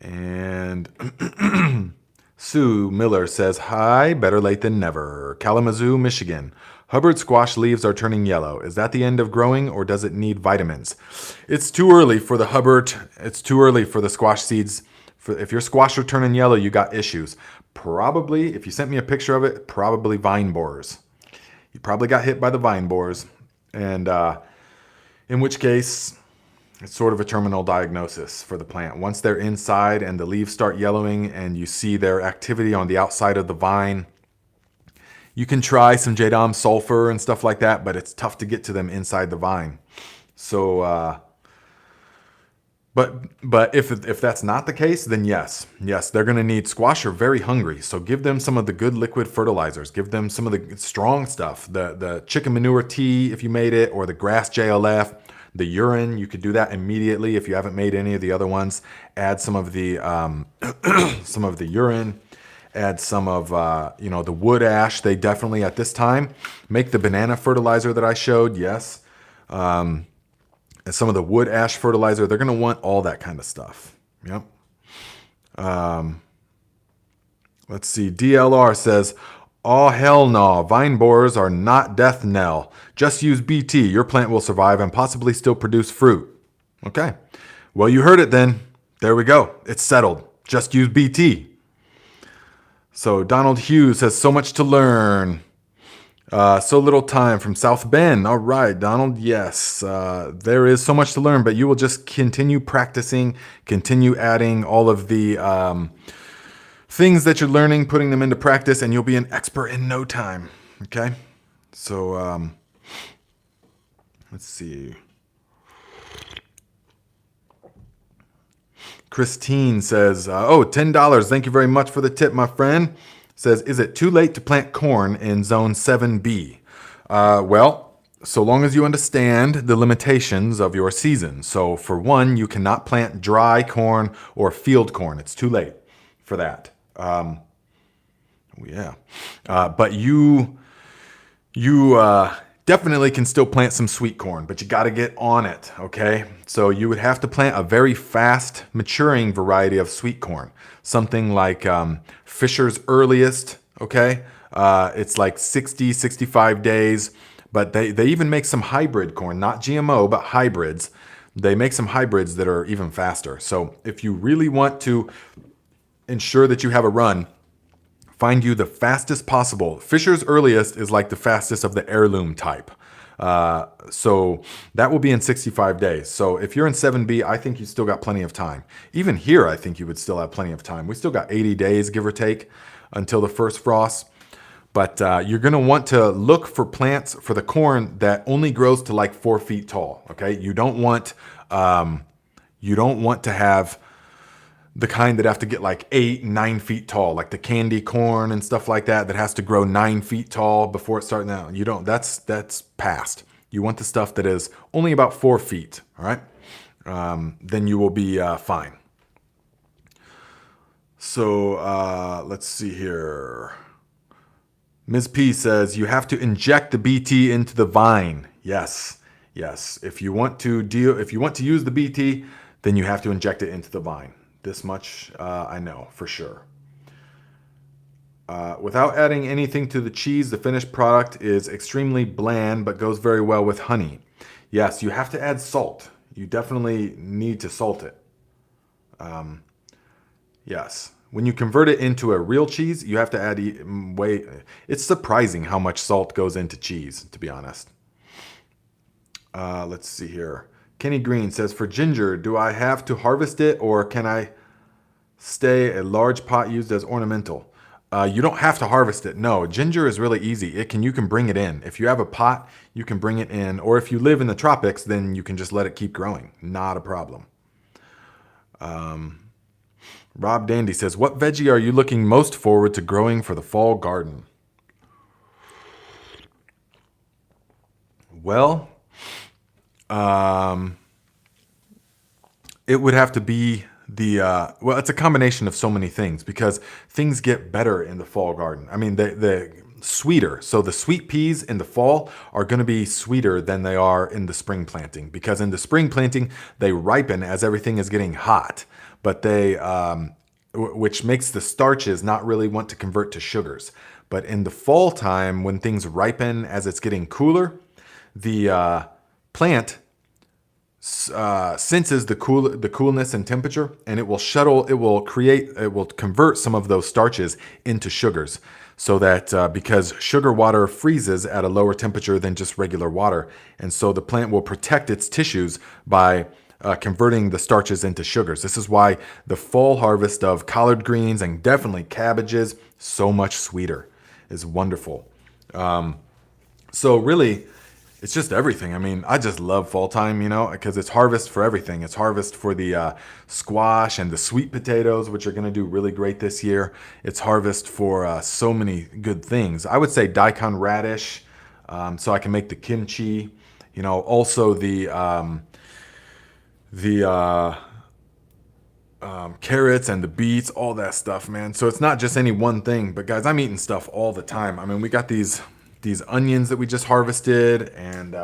[SPEAKER 1] And Sue Miller says, hi, better late than never. Kalamazoo, Michigan. Hubbard squash leaves are turning yellow. Is that the end of growing, or does it need vitamins? It's too early for the Hubbard. It's too early for the squash seeds. If your squash are turning yellow, you got issues. Probably, if you sent me a picture of it, probably vine borers. You probably got hit by the vine borers. And in which case, it's sort of a terminal diagnosis for the plant. Once they're inside and the leaves start yellowing and you see their activity on the outside of the vine, you can try some Jadam sulfur and stuff like that, but it's tough to get to them inside the vine. So, but if that's not the case, then yes, they're going to need. Squash are very hungry, so give them some of the good liquid fertilizers. Give them some of the strong stuff, the chicken manure tea if you made it, or the grass JLF. The urine, you could do that immediately if you haven't made any of the other ones. Add some of the some of the urine. Add some of the wood ash. They definitely at this time make the banana fertilizer that I showed. Yes, and some of the wood ash fertilizer. They're going to want all that kind of stuff. Yep. Let's see. DLR says, oh, hell no. Vine borers are not death knell. Just use BT. Your plant will survive and possibly still produce fruit. Okay. Well, you heard it then. There we go. It's settled. Just use BT. So Donald Hughes has so much to learn. So little time from South Bend. All right, Donald. Yes, there is so much to learn, but you will just continue practicing, continue adding all of the things that you're learning, putting them into practice, and you'll be an expert in no time. Okay. So let's see. Christine says, $10. Thank you very much for the tip, my friend. Says, is it too late to plant corn in zone 7B? Well, so long as you understand the limitations of your season. So for one, you cannot plant dry corn or field corn. It's too late for that. But you definitely can still plant some sweet corn, but you got to get on it, okay? So you would have to plant a very fast maturing variety of sweet corn, something like Fisher's Earliest, okay? It's like 60, 65 days, but they even make some hybrid corn, not GMO, but hybrids. They make some hybrids that are even faster. So if you really want to ensure that you have a run, find you the fastest possible. Fisher's Earliest is like the fastest of the heirloom type. So that will be in 65 days. So if you're in 7B, I think you still got plenty of time. Even here, I think you would still have plenty of time. We still got 80 days, give or take, until the first frost. But you're going to want to look for plants for the corn that only grows to like 4 feet tall. Okay, you don't want to have the kind that have to get like 8, 9 feet tall, like the candy corn and stuff like that has to grow 9 feet tall before it starts. Now you don't. That's past. You want the stuff that is only about 4 feet. All right, then you will be fine. So let's see here. Ms. P says you have to inject the BT into the vine. Yes, Yes, if you want to use the BT, then you have to inject it into the vine. This much I know for sure. Without adding anything to the cheese, the finished product is extremely bland but goes very well with honey. Yes, you have to add salt. You definitely need to salt it. Yes. When you convert it into a real cheese, you have to add way. It's surprising how much salt goes into cheese, to be honest. Let's see here. Kenny Green says, for ginger, do I have to harvest it or can I stay a large pot used as ornamental? You don't have to harvest it. No, ginger is really easy. You can bring it in. If you have a pot, you can bring it in. Or if you live in the tropics, then you can just let it keep growing. Not a problem. Rob Dandy says, what veggie are you looking most forward to growing for the fall garden? Well, it would have to be well, it's a combination of so many things because things get better in the fall garden. I mean, the sweeter. So the sweet peas in the fall are going to be sweeter than they are in the spring planting because in the spring planting, they ripen as everything is getting hot, but which makes the starches not really want to convert to sugars. But in the fall time, when things ripen as it's getting cooler, the plant senses the coolness and temperature, and it will convert some of those starches into sugars, so that because sugar water freezes at a lower temperature than just regular water, and so the plant will protect its tissues by converting the starches into sugars. This is why the fall harvest of collard greens and definitely cabbages so much sweeter. Is wonderful. So really, it's just everything. I mean, I just love fall time, because it's harvest for everything. It's harvest for the squash and the sweet potatoes, which are going to do really great this year. It's harvest for so many good things. I would say daikon radish, so I can make the kimchi. Also the carrots and the beets, all that stuff, man. So it's not just any one thing. But guys, I'm eating stuff all the time. I mean, we got these onions that we just harvested, and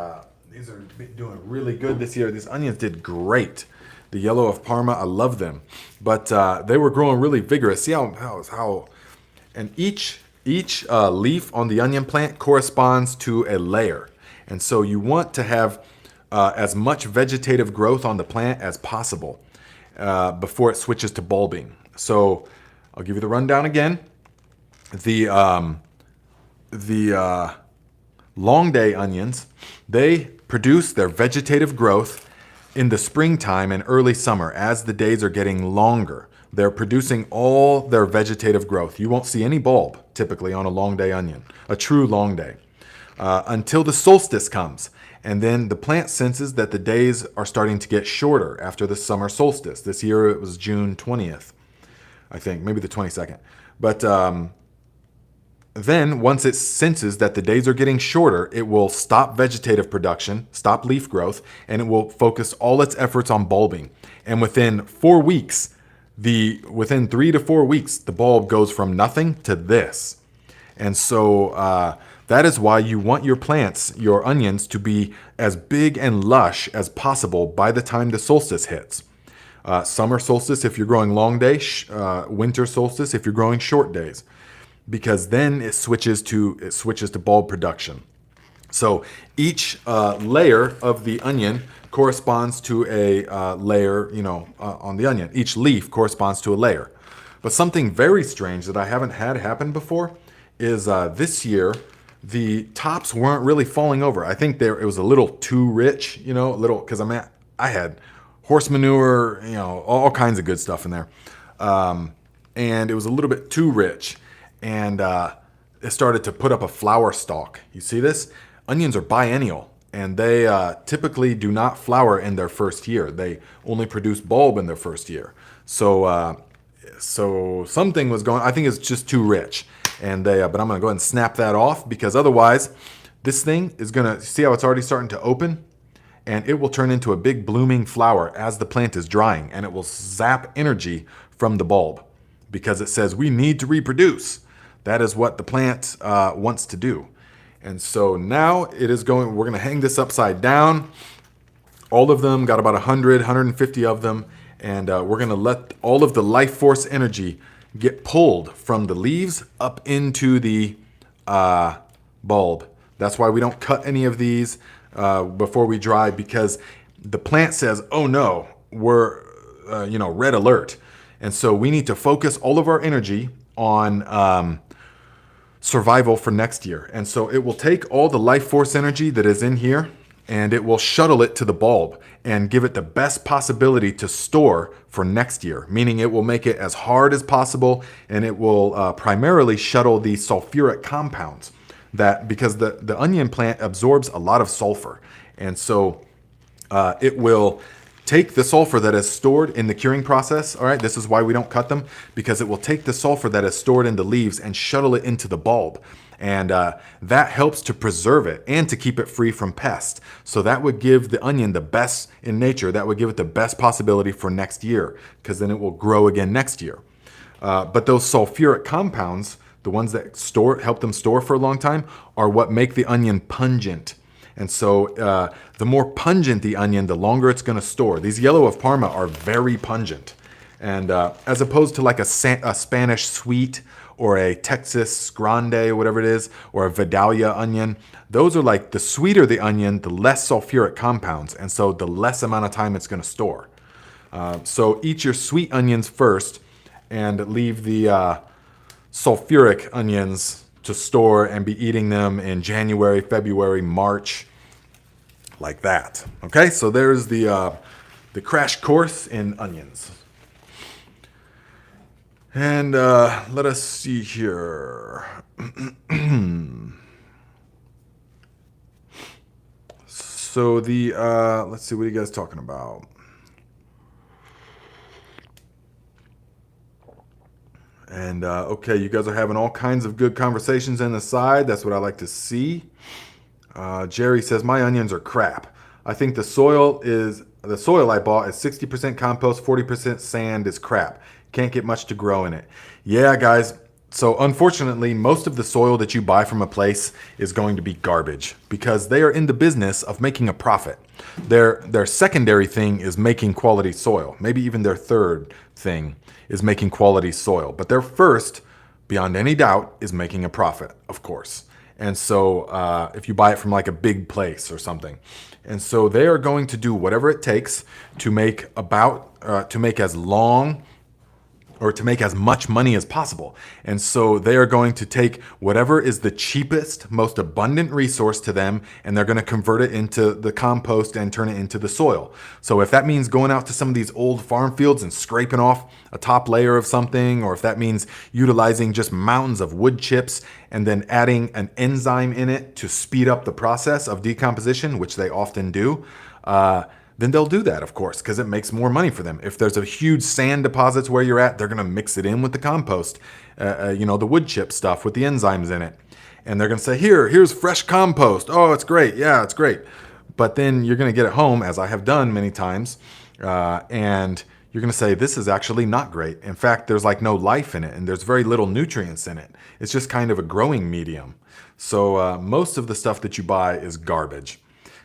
[SPEAKER 1] these are doing really good this year. These onions did great. The yellow of Parma, I love them, but they were growing really vigorous. See how and each leaf on the onion plant corresponds to a layer, and so you want to have as much vegetative growth on the plant as possible before it switches to bulbing. So I'll give you the rundown again. The long day onions, they produce their vegetative growth in the springtime and early summer as the days are getting longer. They're producing all their vegetative growth. You won't see any bulb typically on a long day onion, a true long day, until the solstice comes. And then the plant senses that the days are starting to get shorter after the summer solstice. This year it was June 20th, I think, maybe the 22nd. But then, once it senses that the days are getting shorter, it will stop vegetative production, stop leaf growth, and it will focus all its efforts on bulbing. And within 4 weeks, within 3 to 4 weeks, the bulb goes from nothing to this. And so that is why you want your plants, your onions, to be as big and lush as possible by the time the solstice hits. Summer solstice if you're growing long day, winter solstice if you're growing short days. Because then it switches to bulb production. So each layer of the onion corresponds to a layer, on the onion. Each leaf corresponds to a layer. But something very strange that I haven't had happen before is this year the tops weren't really falling over. I think it was a little too rich, because I had horse manure, all kinds of good stuff in there, and it was a little bit too rich. And it started to put up a flower stalk. You see this? Onions are biennial, and they typically do not flower in their first year. They only produce bulb in their first year. So something was going. I think it's just too rich, and but I'm gonna go ahead and snap that off because otherwise, this thing is gonna see how it's already starting to open, and it will turn into a big blooming flower as the plant is drying, and it will zap energy from the bulb because it says we need to reproduce. That is what the plant wants to do. And so now we're going to hang this upside down. All of them, got about 100, 150 of them. And we're going to let all of the life force energy get pulled from the leaves up into the bulb. That's why we don't cut any of these before we dry, because the plant says, oh no, we're red alert. And so we need to focus all of our energy on survival for next year. And so it will take all the life force energy that is in here and it will shuttle it to the bulb and give it the best possibility to store for next year, meaning it will make it as hard as possible, and it will primarily shuttle the sulfuric compounds, that because the onion plant absorbs a lot of sulfur. And so it will take the sulfur that is stored in the curing process. All right, this is why we don't cut them, because it will take the sulfur that is stored in the leaves and shuttle it into the bulb. And that helps to preserve it and to keep it free from pests. So that would give the onion the best in nature. That would give it the best possibility for next year, because then it will grow again next year. But those sulfuric compounds, the ones that help them store for a long time, are what make the onion pungent. And so the more pungent the onion, the longer it's going to store. These yellow of Parma are very pungent. And as opposed to like a Spanish sweet or a Texas Grande, whatever it is, or a Vidalia onion, those are like, the sweeter the onion, the less sulfuric compounds. And so the less amount of time it's going to store. So eat your sweet onions first and leave the sulfuric onions to store and be eating them in January, February, March, like that. Okay, so there's the crash course in onions. And let us see here. So let's see, what are you guys talking about? And okay, you guys are having all kinds of good conversations in the side. That's what I like to see. Jerry says, my onions are crap. I think the soil I bought is 60% compost, 40% sand is crap. Can't get much to grow in it. Yeah, guys. So unfortunately, most of the soil that you buy from a place is going to be garbage, because they are in the business of making a profit. Their secondary thing is making quality soil. Maybe even their third thing is making quality soil. But their first, beyond any doubt, is making a profit, of course. And so if you buy it from like a big place or something. And so they are going to do whatever it takes to make to make as much money as possible. And so they are going to take whatever is the cheapest, most abundant resource to them, and they're going to convert it into the compost and turn it into the soil. So if that means going out to some of these old farm fields and scraping off a top layer of something, or if that means utilizing just mountains of wood chips and then adding an enzyme in it to speed up the process of decomposition, which they often do, then they'll do that, of course, because it makes more money for them. If there's a huge sand deposits where you're at, they're going to mix it in with the compost, the wood chip stuff with the enzymes in it. And they're going to say, here's fresh compost. Oh, it's great. Yeah, it's great. But then you're going to get it home, as I have done many times, and you're going to say, this is actually not great. In fact, there's like no life in it, and there's very little nutrients in it. It's just kind of a growing medium. So most of the stuff that you buy is garbage,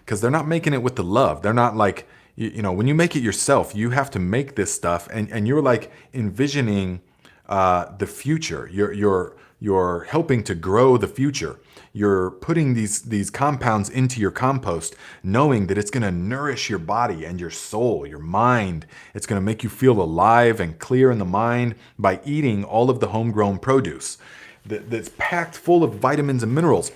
[SPEAKER 1] because they're not making it with the love. They're not like, when you make it yourself, you have to make this stuff, and you're like envisioning the future. You're helping to grow the future. You're putting these compounds into your compost, knowing that it's going to nourish your body and your soul, your mind. It's going to make you feel alive and clear in the mind by eating all of the homegrown produce that's packed full of vitamins and minerals.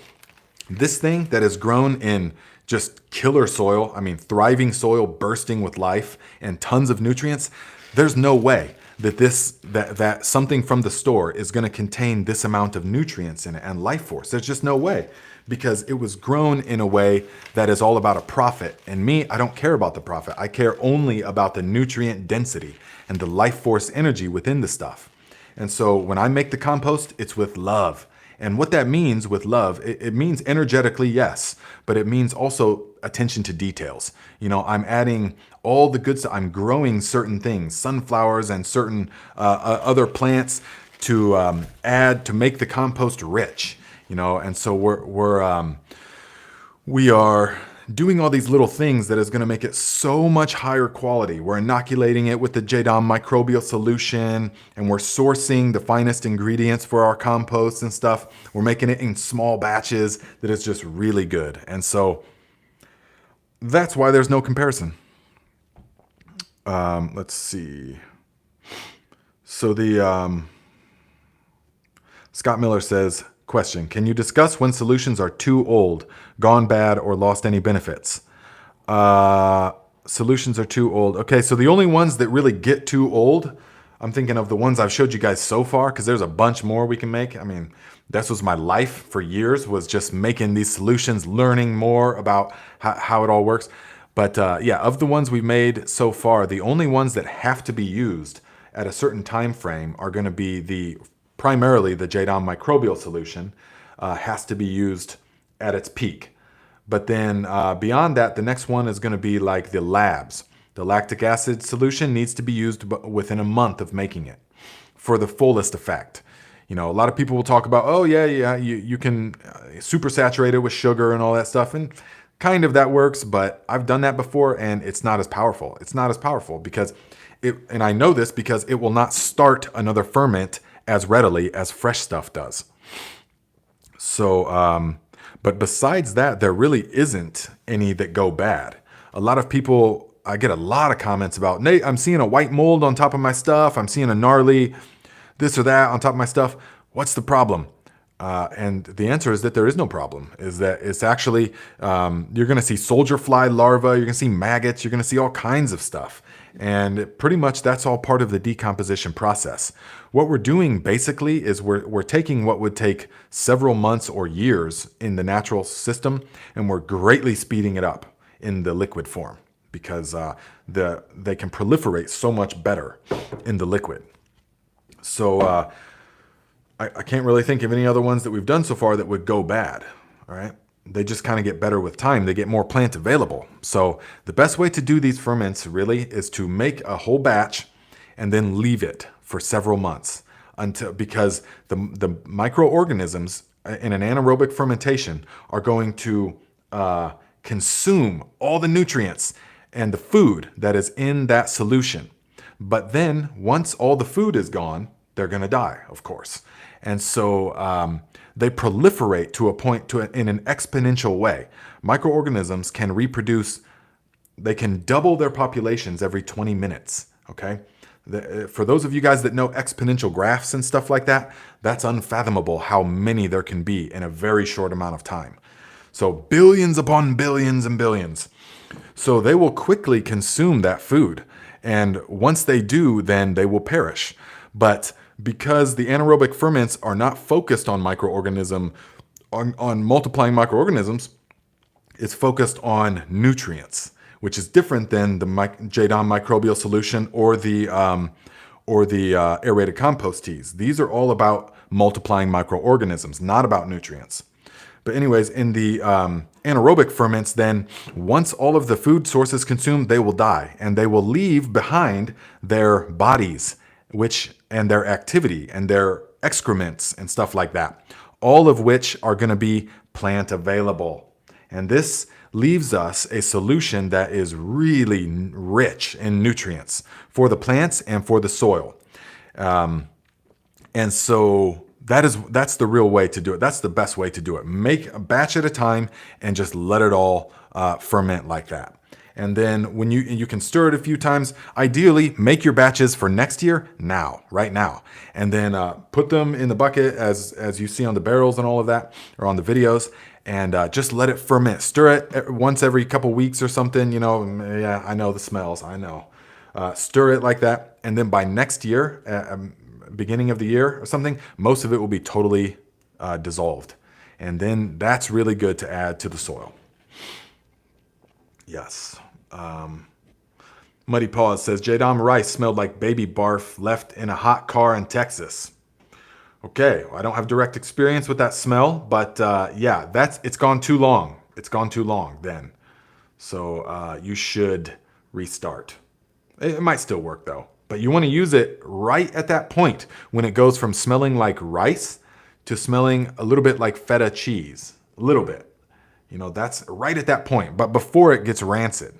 [SPEAKER 1] This thing that is grown in just killer soil, thriving soil bursting with life and tons of nutrients, there's no way that something from the store is going to contain this amount of nutrients in it and life force. There's just no way, because it was grown in a way that is all about a profit. And me, I don't care about the profit. I care only about the nutrient density and the life force energy within the stuff. And so when I make the compost, it's with love. And what that means with love, it means energetically, yes, but it means also attention to details. I'm adding all the good stuff. I'm growing certain things, sunflowers and certain other plants to add to make the compost rich. And so we are doing all these little things that is going to make it so much higher quality. We're inoculating it with the JDOM microbial solution, and we're sourcing the finest ingredients for our compost and stuff. We're making it in small batches that is just really good. And so that's why there's no comparison. Let's see. So Scott Miller says, question, can you discuss when solutions are too old, gone bad, or lost any benefits? Solutions are too old. Okay, so the only ones that really get too old, I'm thinking of the ones I've showed you guys so far, because there's a bunch more we can make. I mean, this was my life for years, was just making these solutions, learning more about how it all works. But yeah, of the ones we've made so far, the only ones that have to be used at a certain time frame are going to be primarily the JDOM microbial solution has to be used at its peak. But then beyond that, the next one is going to be like the labs. The lactic acid solution needs to be used within a month of making it for the fullest effect. A lot of people will talk about, oh yeah, you can super saturate it with sugar and all that stuff. And kind of that works, but I've done that before and it's not as powerful. It's not as powerful because and I know this because it will not start another ferment as readily as fresh stuff does. So, but besides that, there really isn't any that go bad. A lot of people, I get a lot of comments about, Nate, I'm seeing a white mold on top of my stuff. I'm seeing a gnarly this or that on top of my stuff. What's the problem? And the answer is that there is no problem. Is that it's actually, you're going to see soldier fly larvae, you're going to see maggots, you're going to see all kinds of stuff. And pretty much that's all part of the decomposition process. What we're doing basically is we're taking what would take several months or years in the natural system, and we're greatly speeding it up in the liquid form because they can proliferate so much better in the liquid. So I can't really think of any other ones that we've done so far that would go bad. All right. They just kind of get better with time. They get more plant available. So the best way to do these ferments really is to make a whole batch and then leave it for several months because the microorganisms in an anaerobic fermentation are going to consume all the nutrients and the food that is in that solution. But then once all the food is gone, they're going to die, of course. And so they proliferate to a point in an exponential way. Microorganisms can reproduce, they can double their populations every 20 minutes, okay? For those of you guys that know exponential graphs and stuff like that, that's unfathomable how many there can be in a very short amount of time. So billions upon billions and billions. So they will quickly consume that food. And once they do, then they will perish. But because the anaerobic ferments are not focused on on multiplying microorganisms, it's focused on nutrients, which is different than the JDOM microbial solution or the aerated compost teas. These are all about multiplying microorganisms, not about nutrients. But anyways, in the anaerobic ferments, then once all of the food sources consumed, they will die and they will leave behind their bodies, and their activity and their excrements and stuff like that, all of which are going to be plant available. And this leaves us a solution that is really rich in nutrients for the plants and for the soil. And so that's the real way to do it. That's the best way to do it. Make a batch at a time and just let it all ferment like that. And then when you can stir it a few times, ideally make your batches for next year right now. And then put them in the bucket as you see on the barrels and all of that, or on the videos, and just let it ferment. Stir it once every couple weeks or something, yeah, I know the smells, I know. Stir it like that. And then by next year, beginning of the year or something, most of it will be totally dissolved. And then that's really good to add to the soil. Yes. Muddy Paws says, JDOM rice smelled like baby barf left in a hot car in Texas. Okay, I don't have direct experience with that smell, but yeah, it's gone too long. It's gone too long then. So you should restart. It might still work though, but you want to use it right at that point when it goes from smelling like rice to smelling a little bit like feta cheese. A little bit. You know, that's right at that point, but before it gets rancid.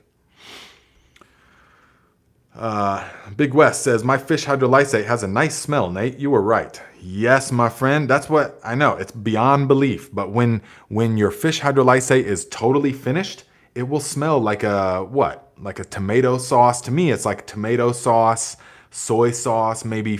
[SPEAKER 1] Big West says, my fish hydrolysate has a nice smell, Nate. You were right. Yes, my friend. That's what I know. It's beyond belief. But when your fish hydrolysate is totally finished, it will smell like a, what? Like a tomato sauce. To me, it's like tomato sauce, soy sauce, maybe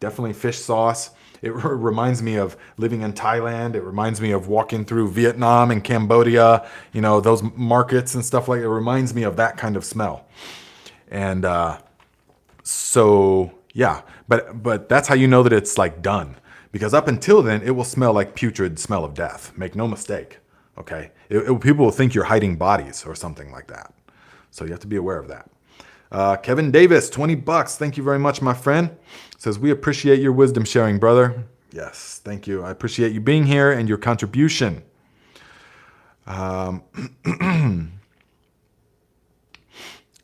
[SPEAKER 1] definitely fish sauce. It reminds me of living in Thailand. It reminds me of walking through Vietnam and Cambodia, you know, those markets and stuff like that. It reminds me of that kind of smell. And so, yeah, but that's how you know that it's like done. Because up until then, it will smell like putrid smell of death. Make no mistake, okay? People will think you're hiding bodies or something like that. So you have to be aware of that. Kevin Davis, $20. Thank you very much, my friend. Says, we appreciate your wisdom sharing, brother. Yes, thank you. I appreciate you being here and your contribution.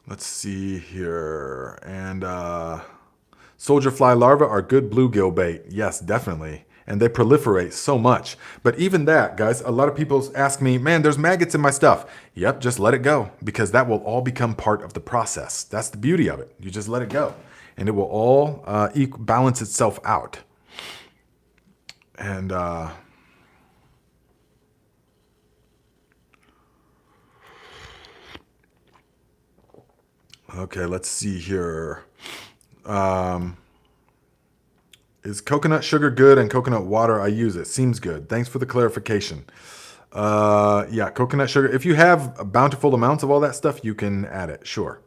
[SPEAKER 1] Let's see here. And soldier fly larvae are good bluegill bait. Yes, definitely. And they proliferate so much. But even that, guys, a lot of people ask me, man, there's maggots in my stuff. Yep, just let it go, because that will all become part of the process. That's the beauty of it. You just let it go, and it will all balance itself out. And okay, let's see here. Is coconut sugar good and coconut water? I use it. Seems good. Thanks for the clarification. Yeah, coconut sugar. If you have bountiful amounts of all that stuff, you can add it. Sure.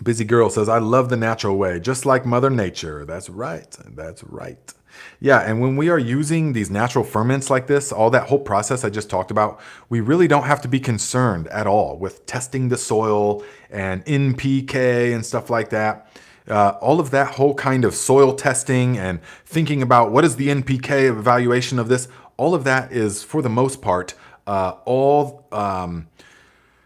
[SPEAKER 1] Busy Girl says, I love the natural way, just like Mother Nature. That's right. That's right. Yeah, and when we are using these natural ferments like this, all that whole process I just talked about, we really don't have to be concerned at all with testing the soil and NPK and stuff like that. All of that whole kind of soil testing and thinking about what is the NPK evaluation of this, all of that is, for the most part, all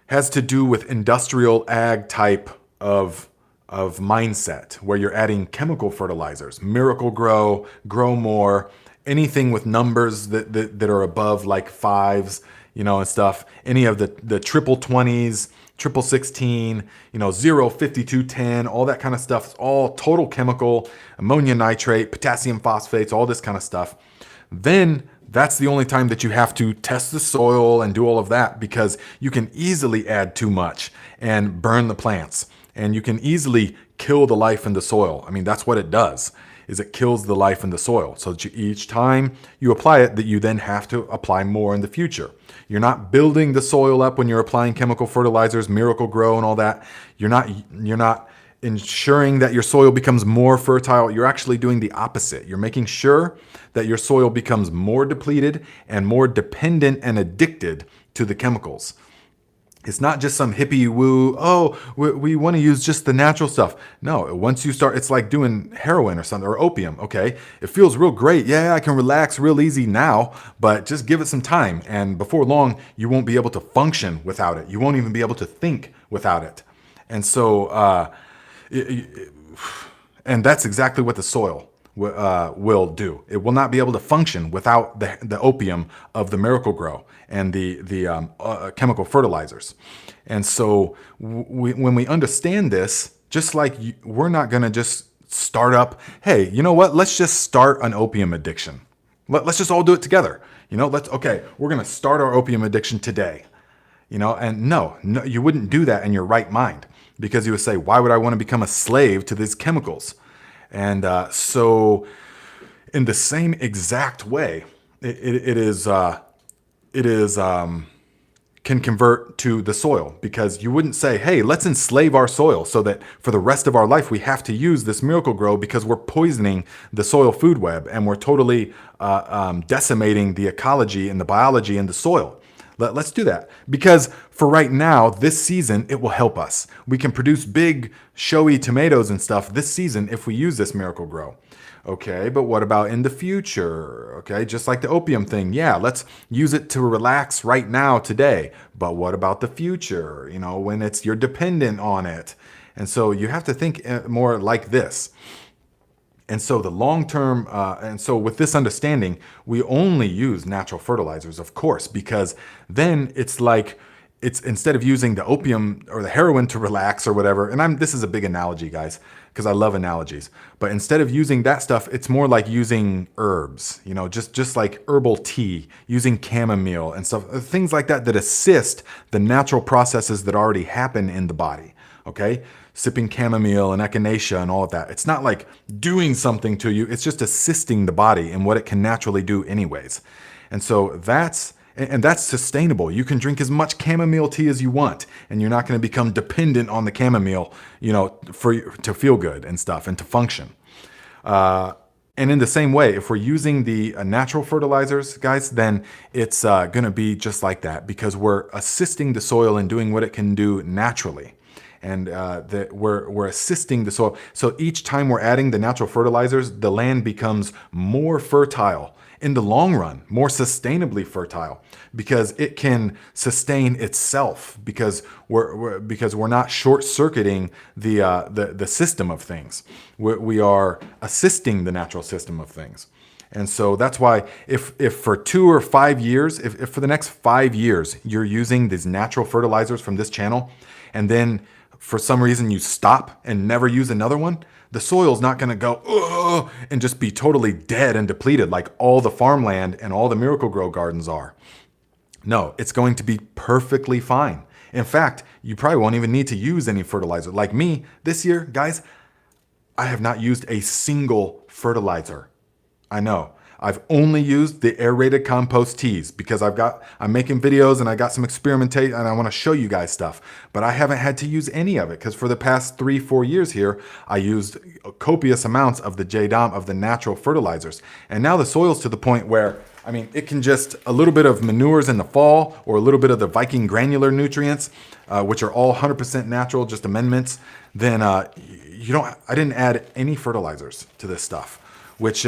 [SPEAKER 1] has to do with industrial ag type of mindset, where you're adding chemical fertilizers, Miracle Grow, Grow More, anything with numbers that are above like 5s, you know, and stuff. Any of the triple 20s, triple 16, you know, 0, 52, 10, all that kind of stuff. It's all total chemical, ammonia nitrate, potassium phosphates, all this kind of stuff. Then that's the only time that you have to test the soil and do all of that, because you can easily add too much and burn the plants. And you can easily kill the life in the soil. I mean, that's what it does, is it kills the life in the soil. So that each time you apply it, that you then have to apply more in the future. You're not building the soil up when you're applying chemical fertilizers, Miracle Grow and all that. You're not ensuring that your soil becomes more fertile. You're actually doing the opposite. You're making sure that your soil becomes more depleted and more dependent and addicted to the chemicals. It's not just some hippie woo, oh, we want to use just the natural stuff. No, once you start, it's like doing heroin or something, or opium, okay? It feels real great. Yeah, I can relax real easy now, but just give it some time. And before long, you won't be able to function without it. You won't even be able to think without it. And so, and that's exactly what the soil will do. It will not be able to function without the opium of the Miracle Grow and the chemical fertilizers. And so when we understand this, just like we're not going to just start up, hey, you know what? Let's just start an opium addiction. Let's just all do it together. You know, okay, we're going to start our opium addiction today. You know, and no, you wouldn't do that in your right mind, because you would say, why would I want to become a slave to these chemicals? And so in the same exact way, can convert to the soil, because you wouldn't say, hey, let's enslave our soil so that for the rest of our life we have to use this Miracle Grow because we're poisoning the soil food web and we're totally decimating the ecology and the biology in the soil. Let's do that, because for right now, this season, it will help us. We can produce big, showy tomatoes and stuff this season if we use this Miracle Grow. Okay, but what about in the future? Okay, just like the opium thing. Yeah, let's use it to relax right now, today. But what about the future? You know, when you're dependent on it. And so you have to think more like this. And so the long term, and so with this understanding, we only use natural fertilizers, of course, because then it's like, it's instead of using the opium or the heroin to relax or whatever. And this is a big analogy, guys, because I love analogies. But instead of using that stuff, it's more like using herbs, you know, just like herbal tea, using chamomile and stuff, things like that assist the natural processes that already happen in the body. Okay, sipping chamomile and echinacea and all of that. It's not like doing something to you. It's just assisting the body in what it can naturally do anyways. And so that's sustainable. You can drink as much chamomile tea as you want, and you're not going to become dependent on the chamomile, you know, to feel good and stuff and to function. And in the same way, if we're using the natural fertilizers, guys, then it's going to be just like that, because we're assisting the soil in doing what it can do naturally. And we're assisting the soil. So each time we're adding the natural fertilizers, the land becomes more fertile in the long run, more sustainably fertile, because it can sustain itself, because we're not short-circuiting the system of things. We are assisting the natural system of things. And so that's why if for 2 or 5 years, if for the next 5 years you're using these natural fertilizers from this channel, and then for some reason you stop and never use another one, the soil's not going to go ugh, and just be totally dead and depleted like all the farmland and all the Miracle-Gro gardens are. No, it's going to be perfectly fine. In fact, you probably won't even need to use any fertilizer. Like me, this year, guys, I have not used a single fertilizer. I know. I've only used the aerated compost teas because I'm making videos and I got some experimentation and I want to show you guys stuff. But I haven't had to use any of it because for the past 3-4 years here, I used copious amounts of the JDOM, of the natural fertilizers. And now the soil's to the point where, I mean, it can just a little bit of manures in the fall or a little bit of the Viking granular nutrients, which are all 100% natural, just amendments. Then I didn't add any fertilizers to this stuff, which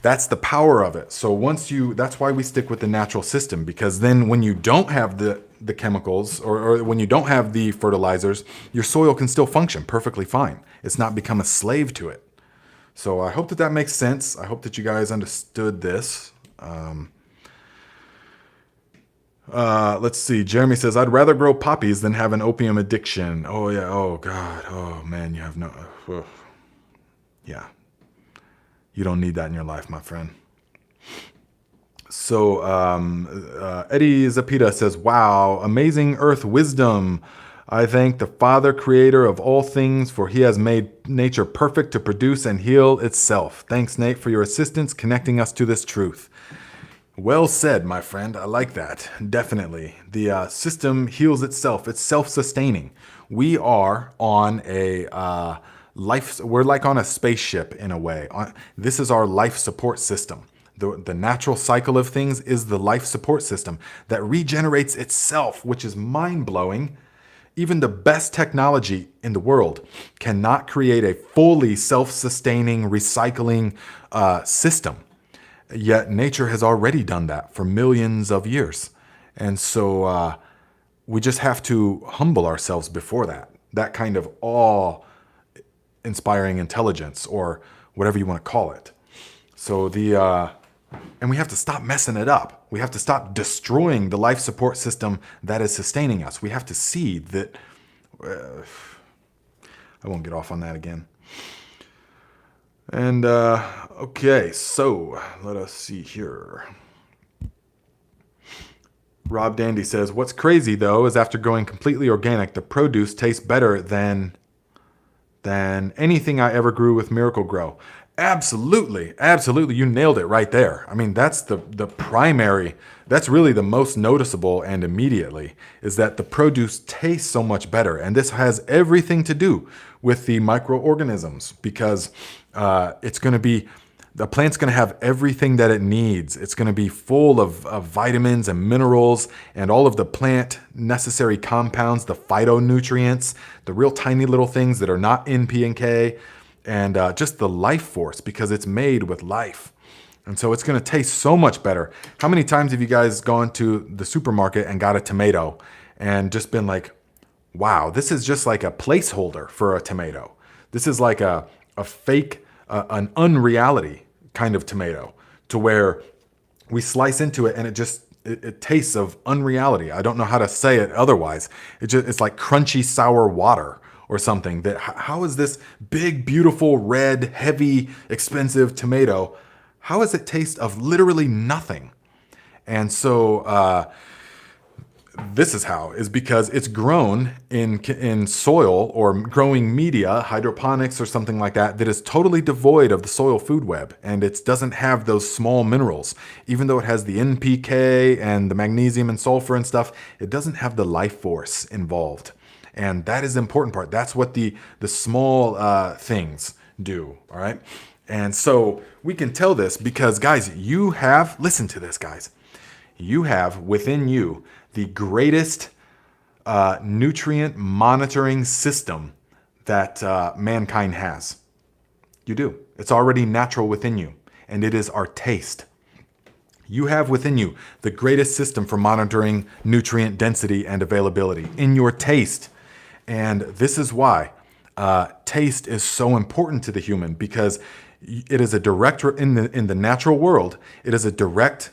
[SPEAKER 1] that's the power of it. So that's why we stick with the natural system, because then when you don't have the chemicals or when you don't have the fertilizers, your soil can still function perfectly fine. It's not become a slave to it. So I hope that makes sense. I hope that you guys understood this. Let's see. Jeremy says, I'd rather grow poppies than have an opium addiction. Oh yeah. Oh God. Oh man, you have no, yeah. You don't need that in your life, my friend. So Eddie Zapita says, wow, amazing earth wisdom. I thank the Father, creator of all things, for he has made nature perfect to produce and heal itself. Thanks, Nate, for your assistance connecting us to this truth. Well said, my friend. I like that. Definitely. The system heals itself. It's self-sustaining. We are on a we're like on a spaceship in a way. This is our life support system. The natural cycle of things is the life support system that regenerates itself, which is mind-blowing. Even the best technology in the world cannot create a fully self-sustaining, recycling system. Yet nature has already done that for millions of years. And so we just have to humble ourselves before that kind of awe-inspiring intelligence, or whatever you want to call it. So and we have to stop messing it up. We have to stop destroying the life support system that is sustaining us. We have to see that. I won't get off on that again. And okay, so let us see here. Rob Dandy says, what's crazy though is after going completely organic, the produce tastes better than anything I ever grew with Miracle-Gro. Absolutely. Absolutely. You nailed it right there. I mean, that's the primary, that's really the most noticeable, and immediately is that the produce tastes so much better. And this has everything to do with the microorganisms, because the plant's going to have everything that it needs. It's going to be full of vitamins and minerals and all of the plant necessary compounds, the phytonutrients, the real tiny little things that are not in P and K, and just the life force, because it's made with life. And so it's going to taste so much better. How many times have you guys gone to the supermarket and got a tomato and just been like, wow, this is just like a placeholder for a tomato. This is like a fake an unreality kind of tomato, to where we slice into it and it tastes of unreality. I don't know how to say it otherwise. It's like crunchy sour water or something. That how is this big, beautiful, red, heavy, expensive tomato? How does it taste of literally nothing? And so this is how, is because it's grown in soil or growing media, hydroponics or something like that, that is totally devoid of the soil food web. And it doesn't have those small minerals. Even though it has the NPK and the magnesium and sulfur and stuff, it doesn't have the life force involved. And that is the important part. That's what the small things do, all right? And so we can tell this because, guys, listen to this, guys. You have within you the greatest nutrient monitoring system that mankind has. You do. It's already natural within you, and it is our taste. You have within you the greatest system for monitoring nutrient density and availability in your taste. And this is why taste is so important to the human, because it is a direct, in the natural world, it is a direct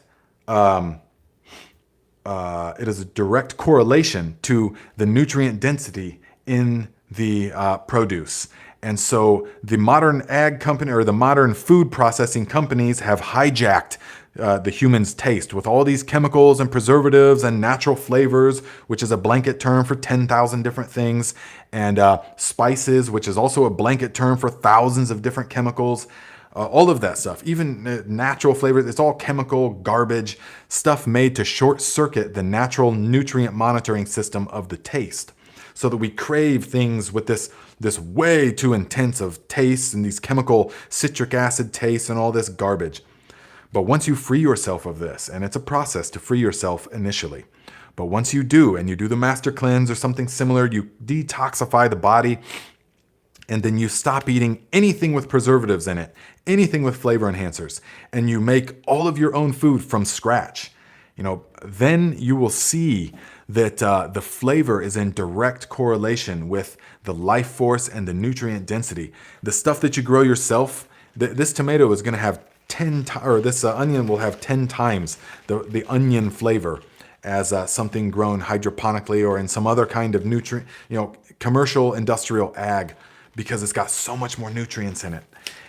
[SPEAKER 1] correlation to the nutrient density in the produce. And so the modern ag company or the modern food processing companies have hijacked the human's taste with all these chemicals and preservatives and natural flavors, which is a blanket term for 10,000 different things, and spices, which is also a blanket term for thousands of different chemicals. All of that stuff, even natural flavors, it's all chemical garbage stuff made to short circuit the natural nutrient monitoring system of the taste, so that we crave things with this way too intense of taste and these chemical citric acid tastes and all this garbage. But once you free yourself of this, and it's a process to free yourself initially, but once you do, and you do the master cleanse or something similar, you detoxify the body, and then you stop eating anything with preservatives in it, anything with flavor enhancers, and you make all of your own food from scratch, then you will see that the flavor is in direct correlation with the life force and the nutrient density. The stuff that you grow yourself, this tomato is going to have this onion will have 10 times the onion flavor as something grown hydroponically or in some other kind of nutrient, commercial industrial ag, because it's got so much more nutrients in it.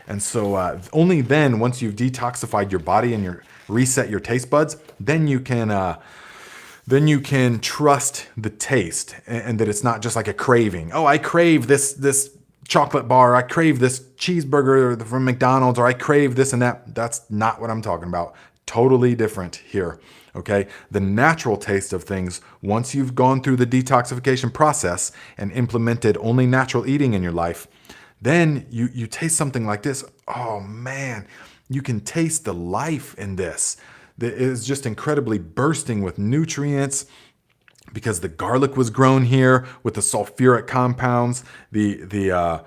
[SPEAKER 1] And so only then, once you've detoxified your body and reset your taste buds, then you can trust the taste, and that it's not just like a craving. Oh, I crave this chocolate bar. I crave this cheeseburger from McDonald's, or I crave this and that. That's not what I'm talking about. Totally different here. Okay, the natural taste of things, once you've gone through the detoxification process and implemented only natural eating in your life, then you taste something like this. Oh man, you can taste the life in this. It is just incredibly bursting with nutrients, because the garlic was grown here with the sulfuric compounds. The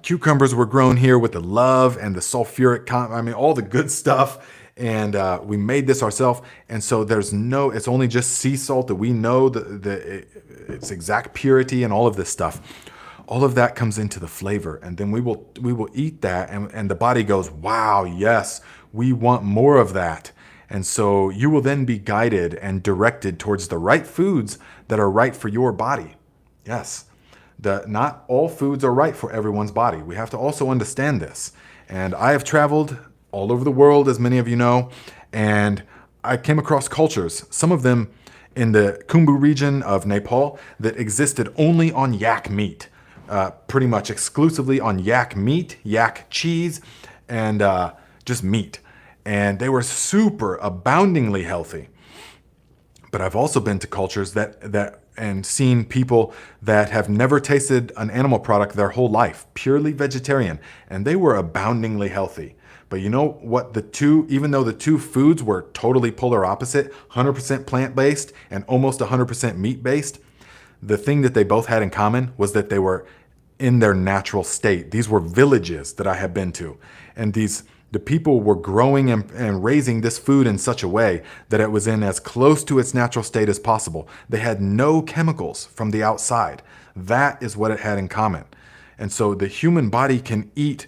[SPEAKER 1] cucumbers were grown here with the love and the sulfuric all the good stuff. And we made this ourselves. And so it's only just sea salt that we know its exact purity and all of this stuff. All of that comes into the flavor. And then we will eat that, and the body goes, wow, yes, we want more of that. And so you will then be guided and directed towards the right foods that are right for your body. Yes, not all foods are right for everyone's body. We have to also understand this. And I have traveled all over the world, as many of you know, and I came across cultures, some of them in the Khumbu region of Nepal, that existed only on yak meat, pretty much exclusively on yak meat, yak cheese, and just meat. And they were super aboundingly healthy. But I've also been to cultures and seen people that have never tasted an animal product their whole life, purely vegetarian, and they were aboundingly healthy. But you know what, even though the two foods were totally polar opposite, 100% plant-based and almost 100% meat-based, the thing that they both had in common was that they were in their natural state. These were villages that I have been to, and the people were growing and raising this food in such a way that it was in as close to its natural state as possible. They had no chemicals from the outside. That is what it had in common. And so the human body can eat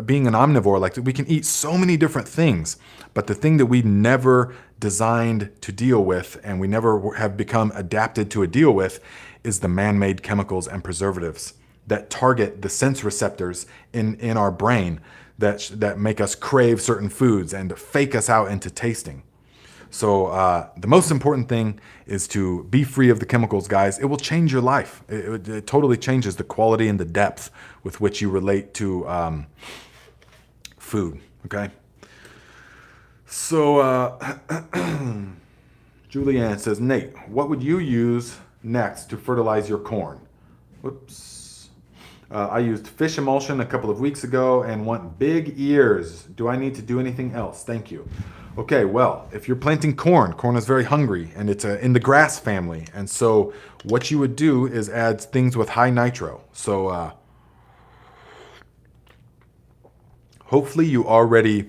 [SPEAKER 1] being an omnivore, like we can eat so many different things, but the thing that we never designed to deal with and we never have become adapted to deal with is the man-made chemicals and preservatives that target the sense receptors in our brain that make us crave certain foods and fake us out into tasting. So the most important thing is to be free of the chemicals, guys. It will change your life. It totally changes the quality and the depth with which you relate to food, okay? So Julianne says, Nate, what would you use next to fertilize your corn? Whoops. I used fish emulsion a couple of weeks ago and want big ears. Do I need to do anything else? Thank you. Okay, well, if you're planting corn is very hungry and it's in the grass family. And so what you would do is add things with high nitro. So hopefully you already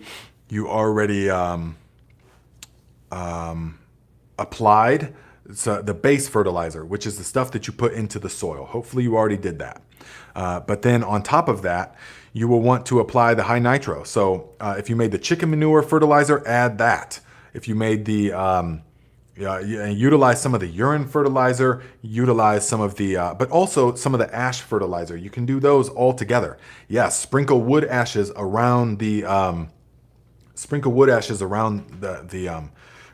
[SPEAKER 1] applied the base fertilizer, which is the stuff that you put into the soil. Hopefully you already did that. But then on top of that, you will want to apply the high nitro. So if you made the chicken manure fertilizer, add that. If you made the, utilize some of the urine fertilizer, utilize some of the, but also some of the ash fertilizer. You can do those all together. Yes, sprinkle wood ashes around the,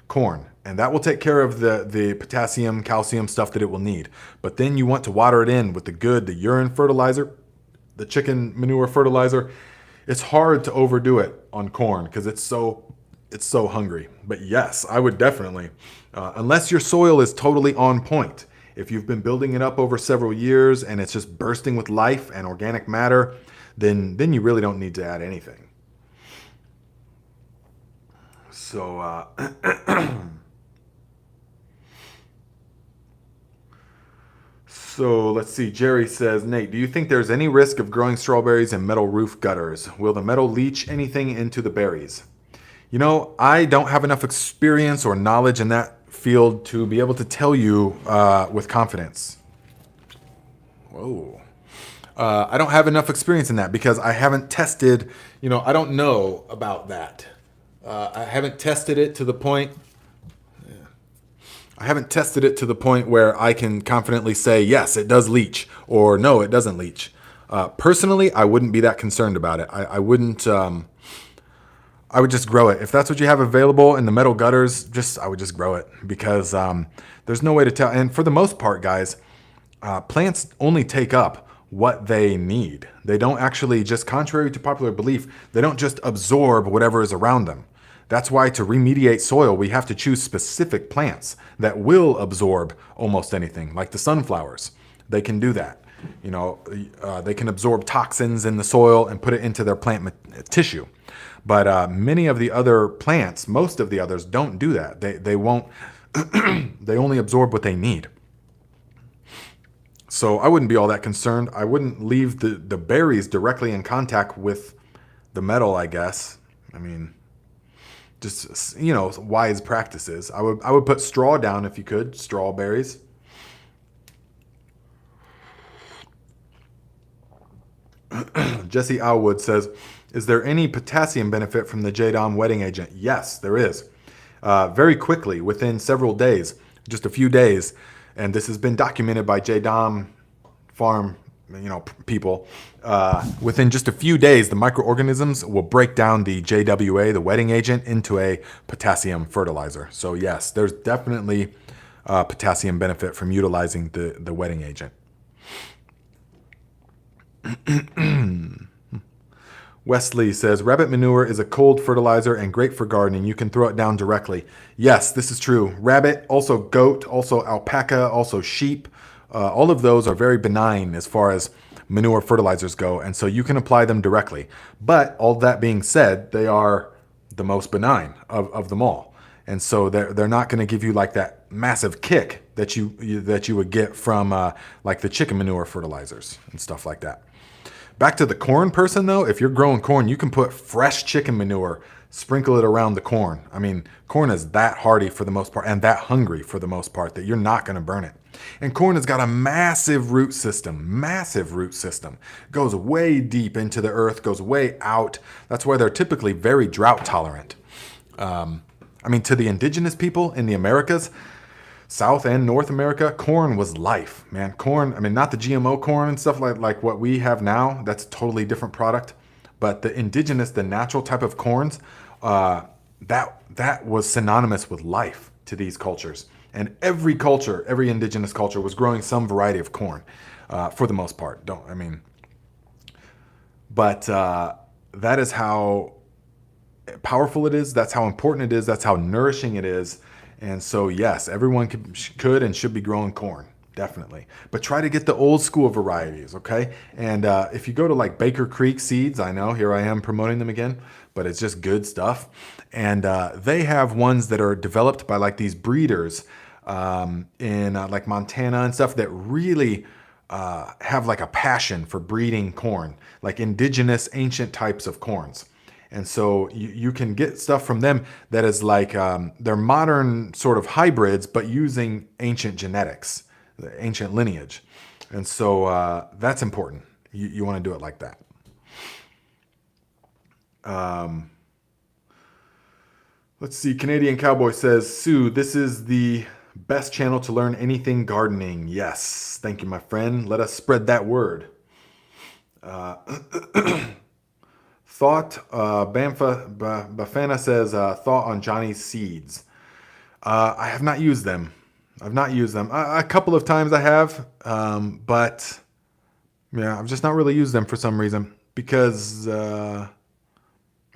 [SPEAKER 1] corn. And that will take care of the potassium, calcium stuff that it will need. But then you want to water it in with the urine fertilizer, the chicken manure fertilizer. It's hard to overdo it on corn because it's so hungry. But yes, I would definitely, unless your soil is totally on point. If you've been building it up over several years and it's just bursting with life and organic matter, then you really don't need to add anything. So, So let's see, Jerry says, Nate, do you think there's any risk of growing strawberries in metal roof gutters? Will the metal leach anything into the berries? You know, I don't have enough experience or knowledge in that field to be able to tell you with confidence. Whoa. I don't have enough experience in that because I haven't tested, I don't know about that. I haven't tested it to the point where I can confidently say, yes, it does leach, or no, it doesn't leach. Personally, I wouldn't be that concerned about it. I wouldn't, I would just grow it. If that's what you have available in the metal gutters, I would just grow it because there's no way to tell. And for the most part, guys, plants only take up what they need. They don't actually, just contrary to popular belief, they don't just absorb whatever is around them. That's why to remediate soil, we have to choose specific plants that will absorb almost anything, like the sunflowers. They can do that. They can absorb toxins in the soil and put it into their plant tissue. But many of the other plants, most of the others, don't do that. They won't. They only absorb what they need. So I wouldn't be all that concerned. I wouldn't leave the berries directly in contact with the metal, I guess. I mean, just, wise practices. I would put straw down if you could, strawberries. Jesse Alwood says, is there any potassium benefit from the JDOM wetting agent? Yes, there is. Very quickly, within several days, just a few days, and this has been documented by JDOM farm people, within just a few days, the microorganisms will break down the JWA, the wetting agent, into a potassium fertilizer. So yes, there's definitely potassium benefit from utilizing the wetting agent. Wesley says, rabbit manure is a cold fertilizer and great for gardening. You can throw it down directly. Yes, this is true. Rabbit, also goat, also alpaca, also sheep. All of those are very benign as far as manure fertilizers go, and so you can apply them directly. But all that being said, they are the most benign of them all. And so they're not going to give you like that massive kick that you would get from like the chicken manure fertilizers and stuff like that. Back to the corn person though, if you're growing corn, you can put fresh chicken manure, sprinkle it around the corn. I mean, corn is that hardy for the most part and that hungry for the most part that you're not going to burn it. And corn has got a massive root system, goes way deep into the earth, goes way out. That's why they're typically very drought tolerant. To the indigenous people in the Americas, South and North America, corn was life, man. Corn, not the GMO corn and stuff like what we have now. That's a totally different product. But the indigenous, the natural type of corns, that was synonymous with life to these cultures. And every culture, every indigenous culture was growing some variety of corn, for the most part. But that is how powerful it is. That's how important it is. That's how nourishing it is. And so, yes, everyone could and should be growing corn, definitely. But try to get the old school varieties, okay? And if you go to like Baker Creek Seeds, I know, here I am promoting them again, but it's just good stuff. And they have ones that are developed by like these breeders in like Montana and stuff that really have like a passion for breeding corn, like indigenous ancient types of corns. And so you can get stuff from them that is like they're modern sort of hybrids, but using ancient genetics, the ancient lineage. And so that's important. You want to do it like that. Let's see. Canadian Cowboy says, Sue, this is the best channel to learn anything gardening. Yes. Thank you, my friend. Let us spread that word. Thought, Bafana says, thought on Johnny's seeds. I have not used them. A couple of times I have, but yeah, I've just not really used them for some reason because I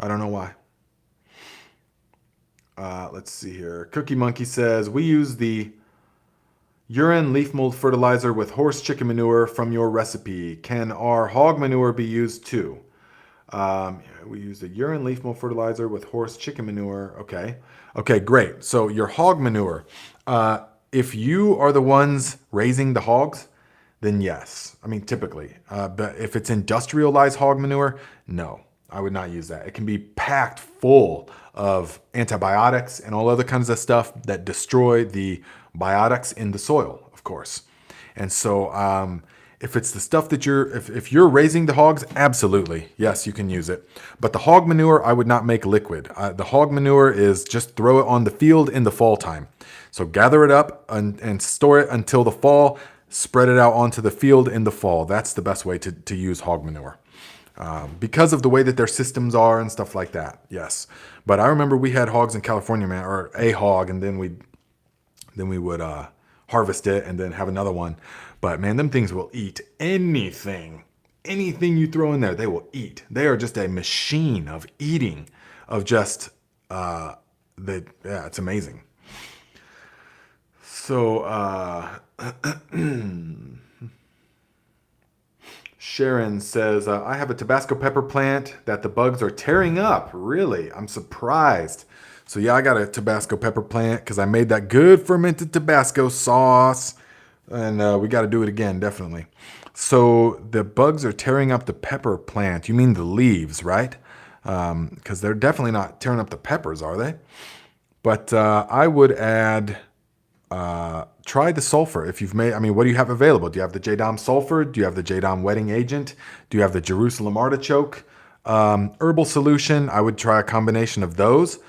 [SPEAKER 1] don't know why. Let's see here. Cookie Monkey says, we use the urine leaf mold fertilizer with horse chicken manure from your recipe. Can our hog manure be used too? We use the urine leaf mold fertilizer with horse chicken manure. Okay, great. So your hog manure, if you are the ones raising the hogs, then yes. Typically. But if it's industrialized hog manure, no, I would not use that. It can be packed full of antibiotics and all other kinds of stuff that destroy the biotics in the soil, of course. And so, if it's the stuff that if you're raising the hogs, absolutely, yes, you can use it. But the hog manure, I would not make liquid. The hog manure is just throw it on the field in the fall time. So gather it up and store it until the fall, spread it out onto the field in the fall. That's the best way to use hog manure. Because of the way that their systems are and stuff like that, yes. But I remember we had hogs in California, man, or a hog, and then we would harvest it and then have another one. But man, them things will eat anything you throw in there, they will eat. They are just a machine of eating, of just it's amazing. So Sharon says, I have a Tabasco pepper plant that the bugs are tearing up. Really? I'm surprised. So yeah, I got a Tabasco pepper plant because I made that good fermented Tabasco sauce. And we got to do it again, definitely. So the bugs are tearing up the pepper plant. You mean the leaves, right? Because they're definitely not tearing up the peppers, are they? But I would add... try the sulfur if you've made, what do you have available? Do you have the J-Dom sulfur? Do you have the J-Dom wetting agent? Do you have the Jerusalem artichoke? Herbal solution, I would try a combination of those.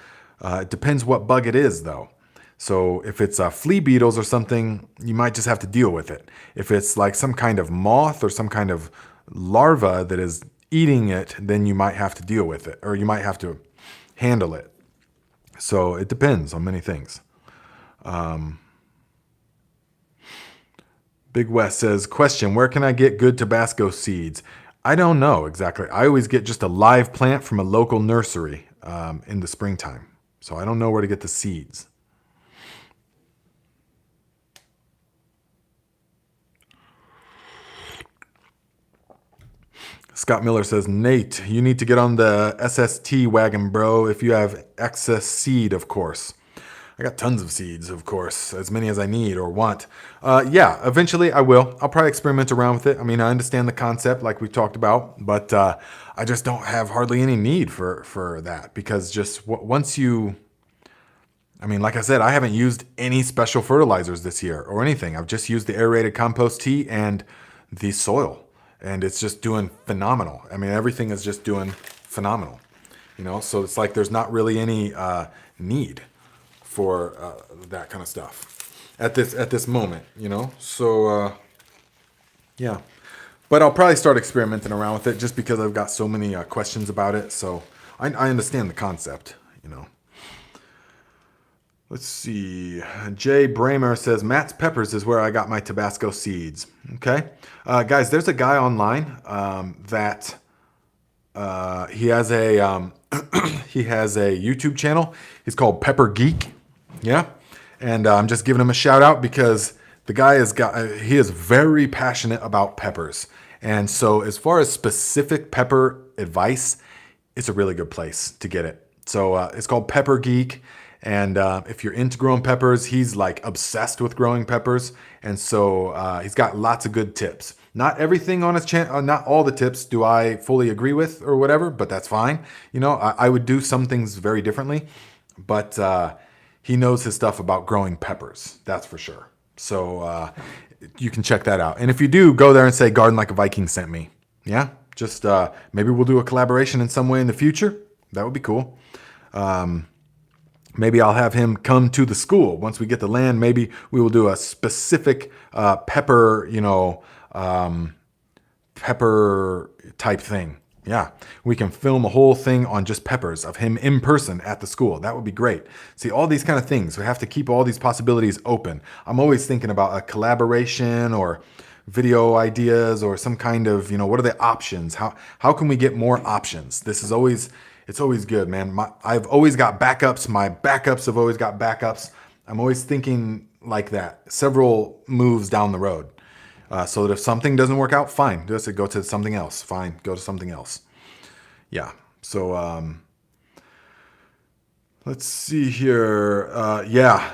[SPEAKER 1] It depends what bug it is though. So if it's flea beetles or something, you might just have to deal with it. If it's like some kind of moth or some kind of larva that is eating it, then you might have to deal with it or you might have to handle it. So it depends on many things. Big West says, question, where can I get good Tabasco seeds? I don't know exactly. I always get just a live plant from a local nursery in the springtime. So I don't know where to get the seeds. Scott Miller says, Nate, you need to get on the SST wagon, bro, if you have excess seed, of course. I got tons of seeds, of course, as many as I need or want. Yeah, eventually I will. I'll probably experiment around with it. I understand the concept like we talked about, but I just don't have hardly any need for that because just once you I mean, like I said, I haven't used any special fertilizers this year or anything. I've just used the aerated compost tea and the soil, and it's just doing phenomenal. I mean, everything is just doing phenomenal, so it's like there's not really any need for that kind of stuff at this moment, so yeah. But I'll probably start experimenting around with it just because I've got so many questions about it. So I understand the concept. Let's see. Jay Bramer says, Matt's Peppers is where I got my Tabasco seeds. Okay. Guys, there's a guy online that he has a he has a YouTube channel. He's called Pepper Geek. Yeah. And I'm just giving him a shout out because the guy he is very passionate about peppers. And so as far as specific pepper advice, it's a really good place to get it. So it's called Pepper Geek. And if you're into growing peppers, he's like obsessed with growing peppers. And so he's got lots of good tips. Not everything on his channel, not all the tips do I fully agree with or whatever, but that's fine. I would do some things very differently, but he knows his stuff about growing peppers. That's for sure. So you can check that out. And if you do, go there and say Garden Like a Viking sent me. Yeah, just maybe we'll do a collaboration in some way in the future. That would be cool. Maybe I'll have him come to the school once we get the land. Maybe we will do a specific pepper, pepper type thing. Yeah, we can film a whole thing on just peppers of him in person at the school. That would be great. See, all these kind of things, we have to keep all these possibilities open. I'm always thinking about a collaboration or video ideas or some kind of, what are the options? How can we get more options? It's always good, man. I've always got backups. My backups have always got backups. I'm always thinking like that, several moves down the road. So that if something doesn't work out, fine. Just go to something else. Fine, go to something else. Yeah. So let's see here.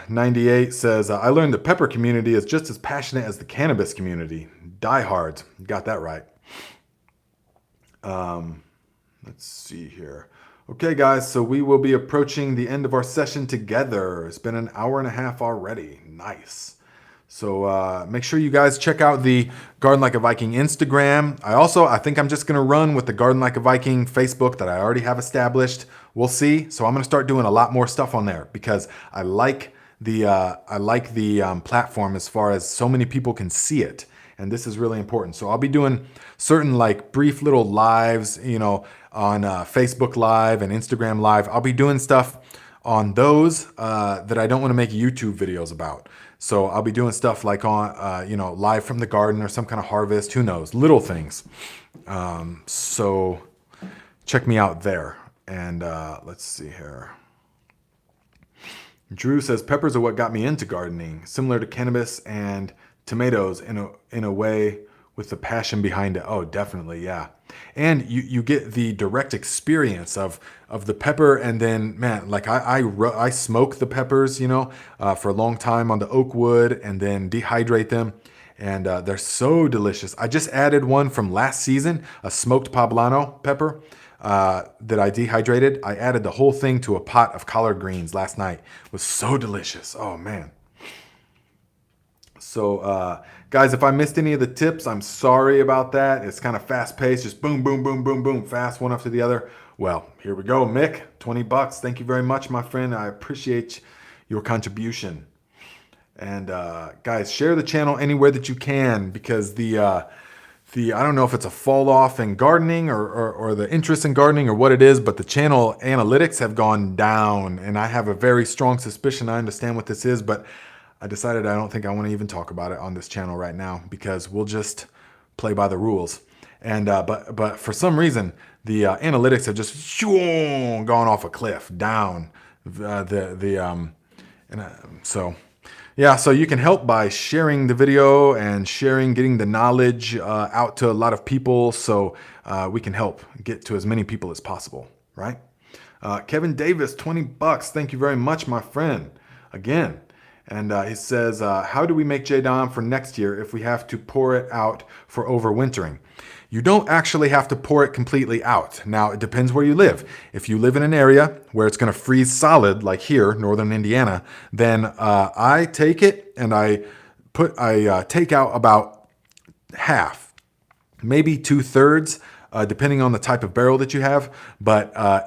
[SPEAKER 1] 98 says, I learned the pepper community is just as passionate as the cannabis community. Diehards. Got that right. Let's see here. Okay, guys, so we will be approaching the end of our session together. It's been an hour and a half already. Nice. So make sure you guys check out the Garden Like a Viking Instagram. I think I'm just going to run with the Garden Like a Viking Facebook that I already have established. We'll see. So I'm going to start doing a lot more stuff on there because I like the platform as far as so many people can see it. And this is really important. So I'll be doing certain like brief little lives, on Facebook Live and Instagram Live. I'll be doing stuff on those that I don't want to make YouTube videos about. So I'll be doing stuff like on, live from the garden or some kind of harvest. Who knows? Little things. So check me out there. And let's see here. Drew says, peppers are what got me into gardening, similar to cannabis and tomatoes in a way with the passion behind it. Oh, definitely, yeah. And you get the direct experience of the pepper, and then man, like I smoke the peppers, for a long time on the oak wood, and then dehydrate them, and they're so delicious. I just added one from last season, a smoked poblano pepper that I dehydrated. I added the whole thing to a pot of collard greens last night. It was so delicious. Oh man. So, guys, if I missed any of the tips, I'm sorry about that. It's kind of fast paced, just boom, boom, boom, boom, boom, fast one after the other. Well, here we go, Mick, $20. Thank you very much, my friend. I appreciate your contribution. And guys, share the channel anywhere that you can, because I don't know if it's a fall off in gardening or the interest in gardening or what it is, but the channel analytics have gone down, and I have a very strong suspicion I understand what this is, but I decided I don't think I want to even talk about it on this channel right now, because we'll just play by the rules. And but for some reason, the analytics have just gone off a cliff down. So yeah, so you can help by sharing the video and getting the knowledge out to a lot of people, so we can help get to as many people as possible, right? Kevin Davis, $20. Thank you very much, my friend. Again. And he says, how do we make Jadon for next year if we have to pour it out for overwintering? You don't actually have to pour it completely out. Now, it depends where you live. If you live in an area where it's going to freeze solid, like here, northern Indiana, then I take it and I take out about half, maybe 2/3, depending on the type of barrel that you have. But I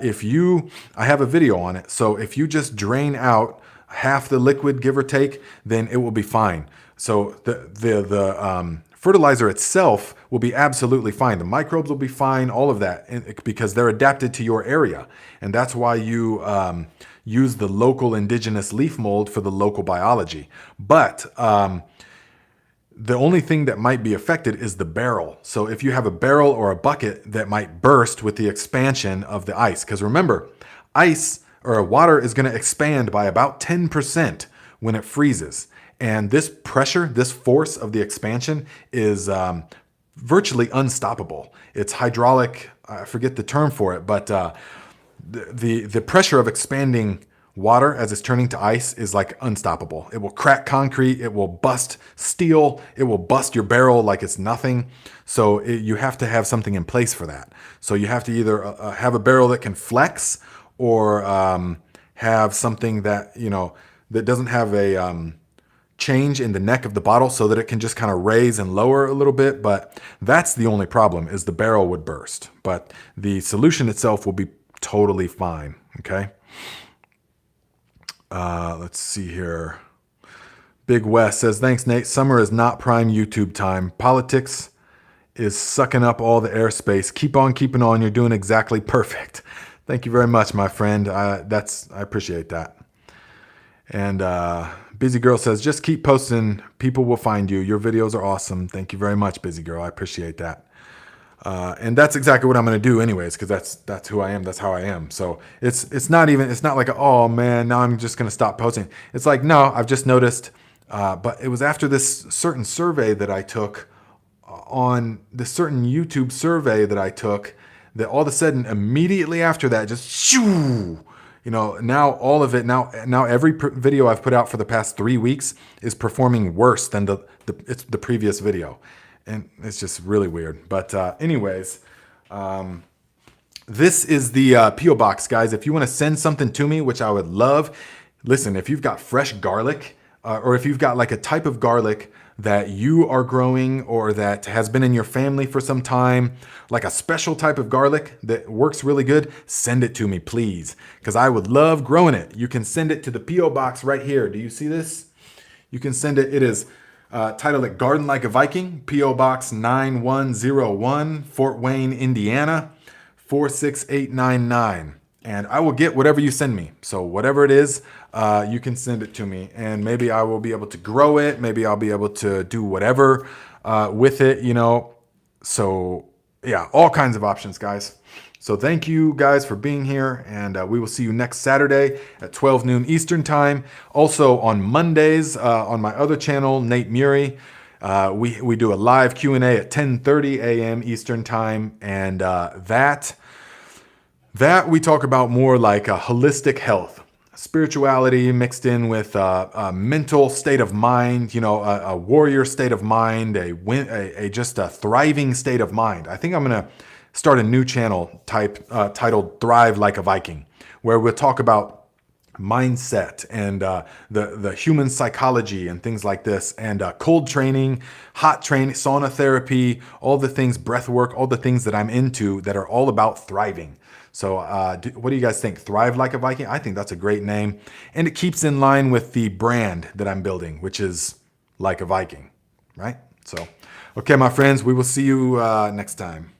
[SPEAKER 1] have a video on it. So if you just drain out half the liquid, give or take, then it will be fine. So the fertilizer itself will be absolutely fine. The microbes will be fine, all of that, because they're adapted to your area. And that's why you use the local indigenous leaf mold for the local biology. But the only thing that might be affected is the barrel. So if you have a barrel or a bucket that might burst with the expansion of the ice, because remember, ice or water is going to expand by about 10% when it freezes. And this pressure, this force of the expansion is virtually unstoppable. It's hydraulic, I forget the term for it, but the pressure of expanding water as it's turning to ice is like unstoppable. It will crack concrete, it will bust steel, it will bust your barrel like it's nothing. So you have to have something in place for that. So you have to either have a barrel that can flex, or have something that, that doesn't have a change in the neck of the bottle so that it can just kind of raise and lower a little bit. But that's the only problem, is the barrel would burst. But the solution itself will be totally fine, okay? Let's see here. Big West says, thanks, Nate. Summer is not prime YouTube time. Politics is sucking up all the airspace. Keep on keeping on. You're doing exactly perfect. Thank you very much, my friend. I appreciate that. And Busy Girl says, just keep posting. People will find you. Your videos are awesome. Thank you very much, Busy Girl. I appreciate that. And that's exactly what I'm going to do anyways, because that's who I am. That's how I am. So it's not like, oh man, now I'm just going to stop posting. It's like, no, I've just noticed. But it was after this certain survey that I took on this certain YouTube survey that I took, that all of a sudden, immediately after that, just shoo, now all of it, now every video I've put out for the past 3 weeks is performing worse than the previous video. And it's just really weird. But anyways, this is the P.O. Box, guys. If you want to send something to me, which I would love, listen, if you've got fresh garlic, or if you've got like a type of garlic that you are growing or that has been in your family for some time, like a special type of garlic that works really good, send it to me, please, because I would love growing it. You can send it to the P.O. Box right here. Do you see this? You can send it. It is titled it Garden Like a Viking, P.O. Box 9101, Fort Wayne, Indiana, 46899. And I will get whatever you send me. So whatever it is, you can send it to me. And maybe I will be able to grow it. Maybe I'll be able to do whatever with it, So yeah, all kinds of options, guys. So thank you guys for being here. And we will see you next Saturday at 12 noon Eastern time. Also on Mondays on my other channel, Nate Murray. We do a live Q&A at 10:30 a.m. Eastern time. And that we talk about more like a holistic health, spirituality mixed in with a mental state of mind, a warrior state of mind, just a thriving state of mind. I think I'm going to start a new channel titled Thrive Like a Viking, where we'll talk about mindset and the human psychology and things like this, and cold training, hot training, sauna therapy, all the things, breath work, all the things that I'm into that are all about thriving. So what do you guys think? Thrive Like a Viking? I think that's a great name. And it keeps in line with the brand that I'm building, which is Like a Viking, right? So, okay, my friends, we will see you next time.